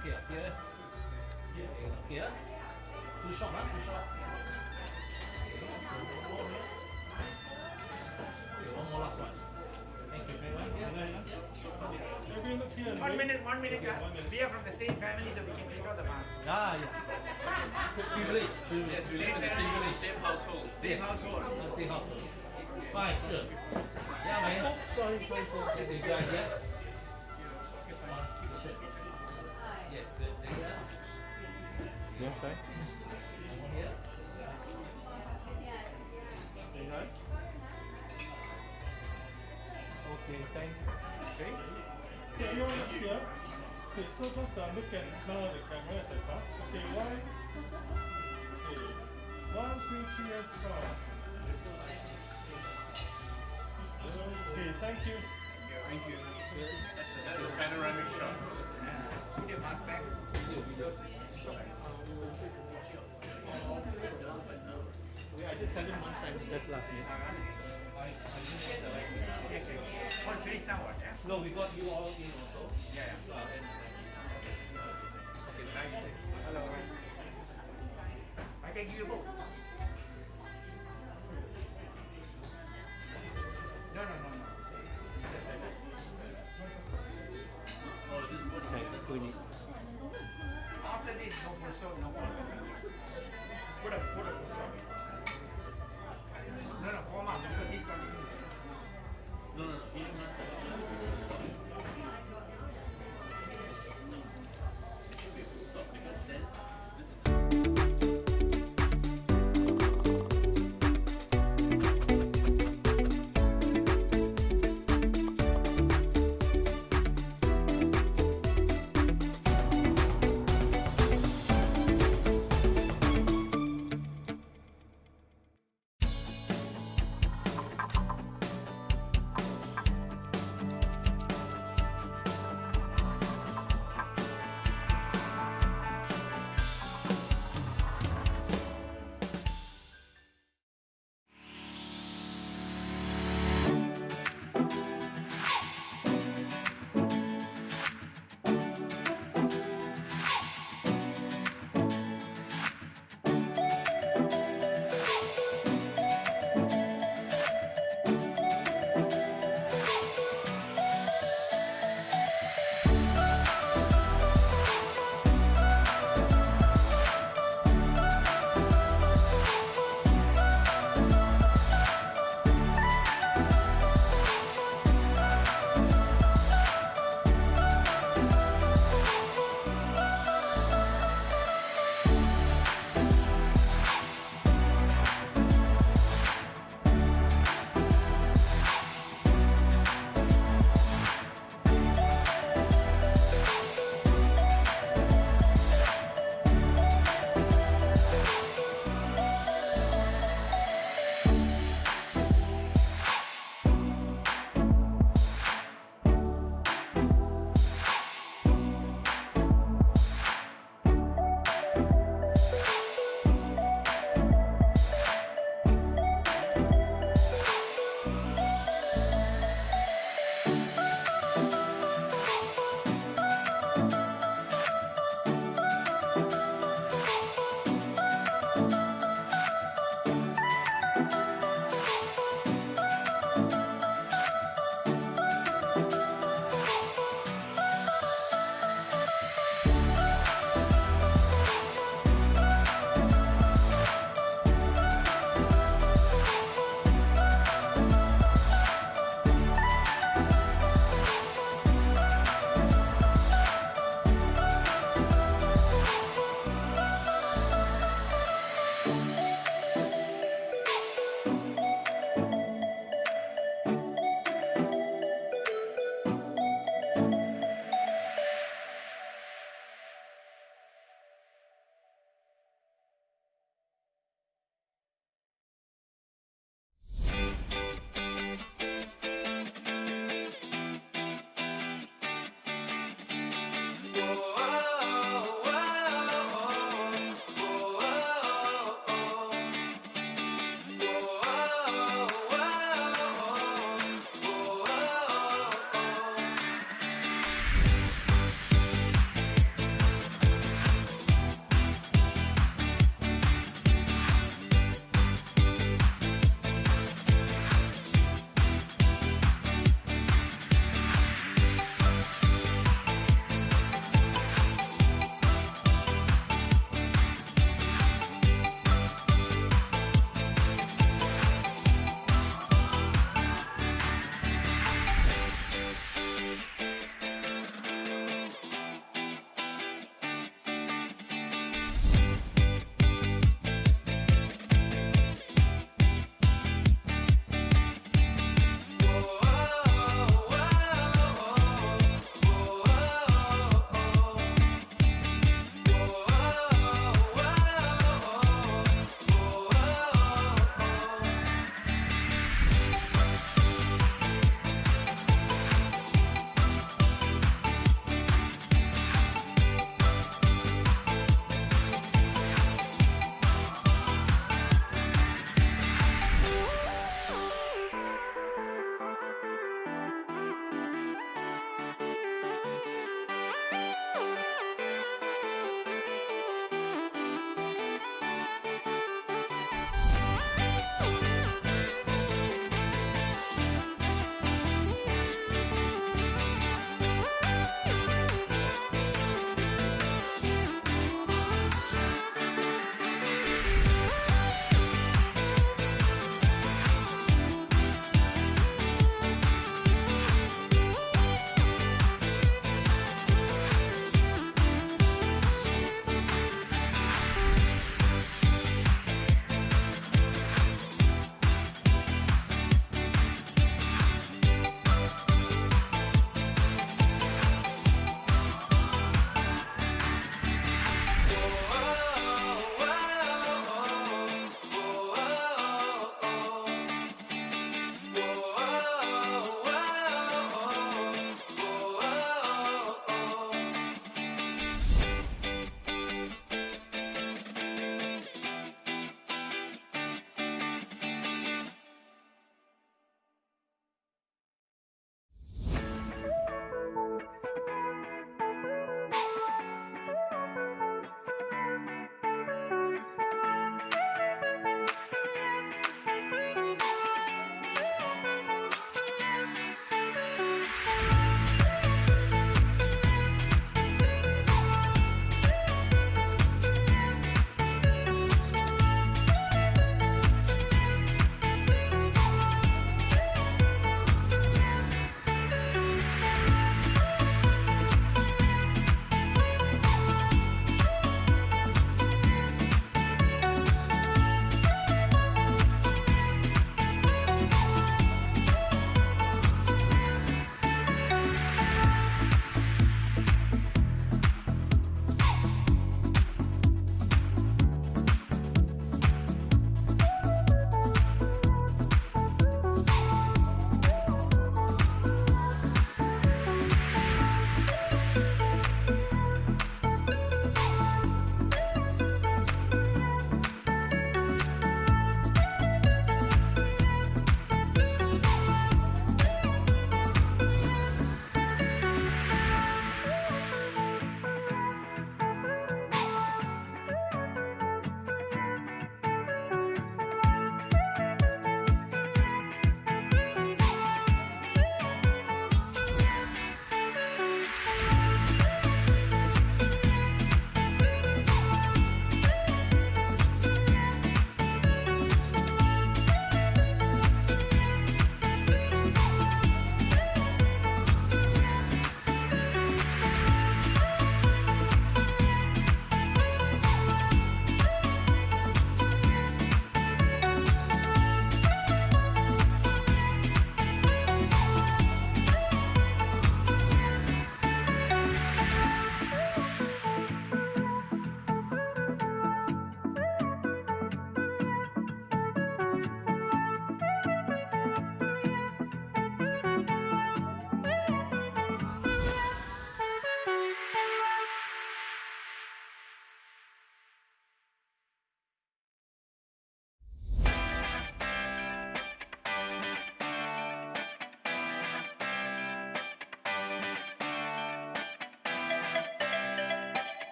Okay, up here. Okay, too short, huh? Too short. Okay, one more last one. Thank you very much. One minute, guys. We are from the same family, so we can take out the mask. Ah, yeah. Privilege. Yes, we live in the same village, same household. Same household. Same household. Fine, sure. Yeah, man. Sorry. Yes, you guys, yeah? Yes, good. There you go. Yeah, fine. One here. Okay, thanks. Okay. Okay, everyone look here. Okay, so just look at the camera as I pass. Okay, one. Okay. 1, 2, 3, and start. Okay, thank you. Thank you. That's a panoramic shot. Put your mask back. I just tell him one time that last year. One finish now, what? Yeah? No, we got you all in also. Yeah. Okay, nice. Hello. I can give you both.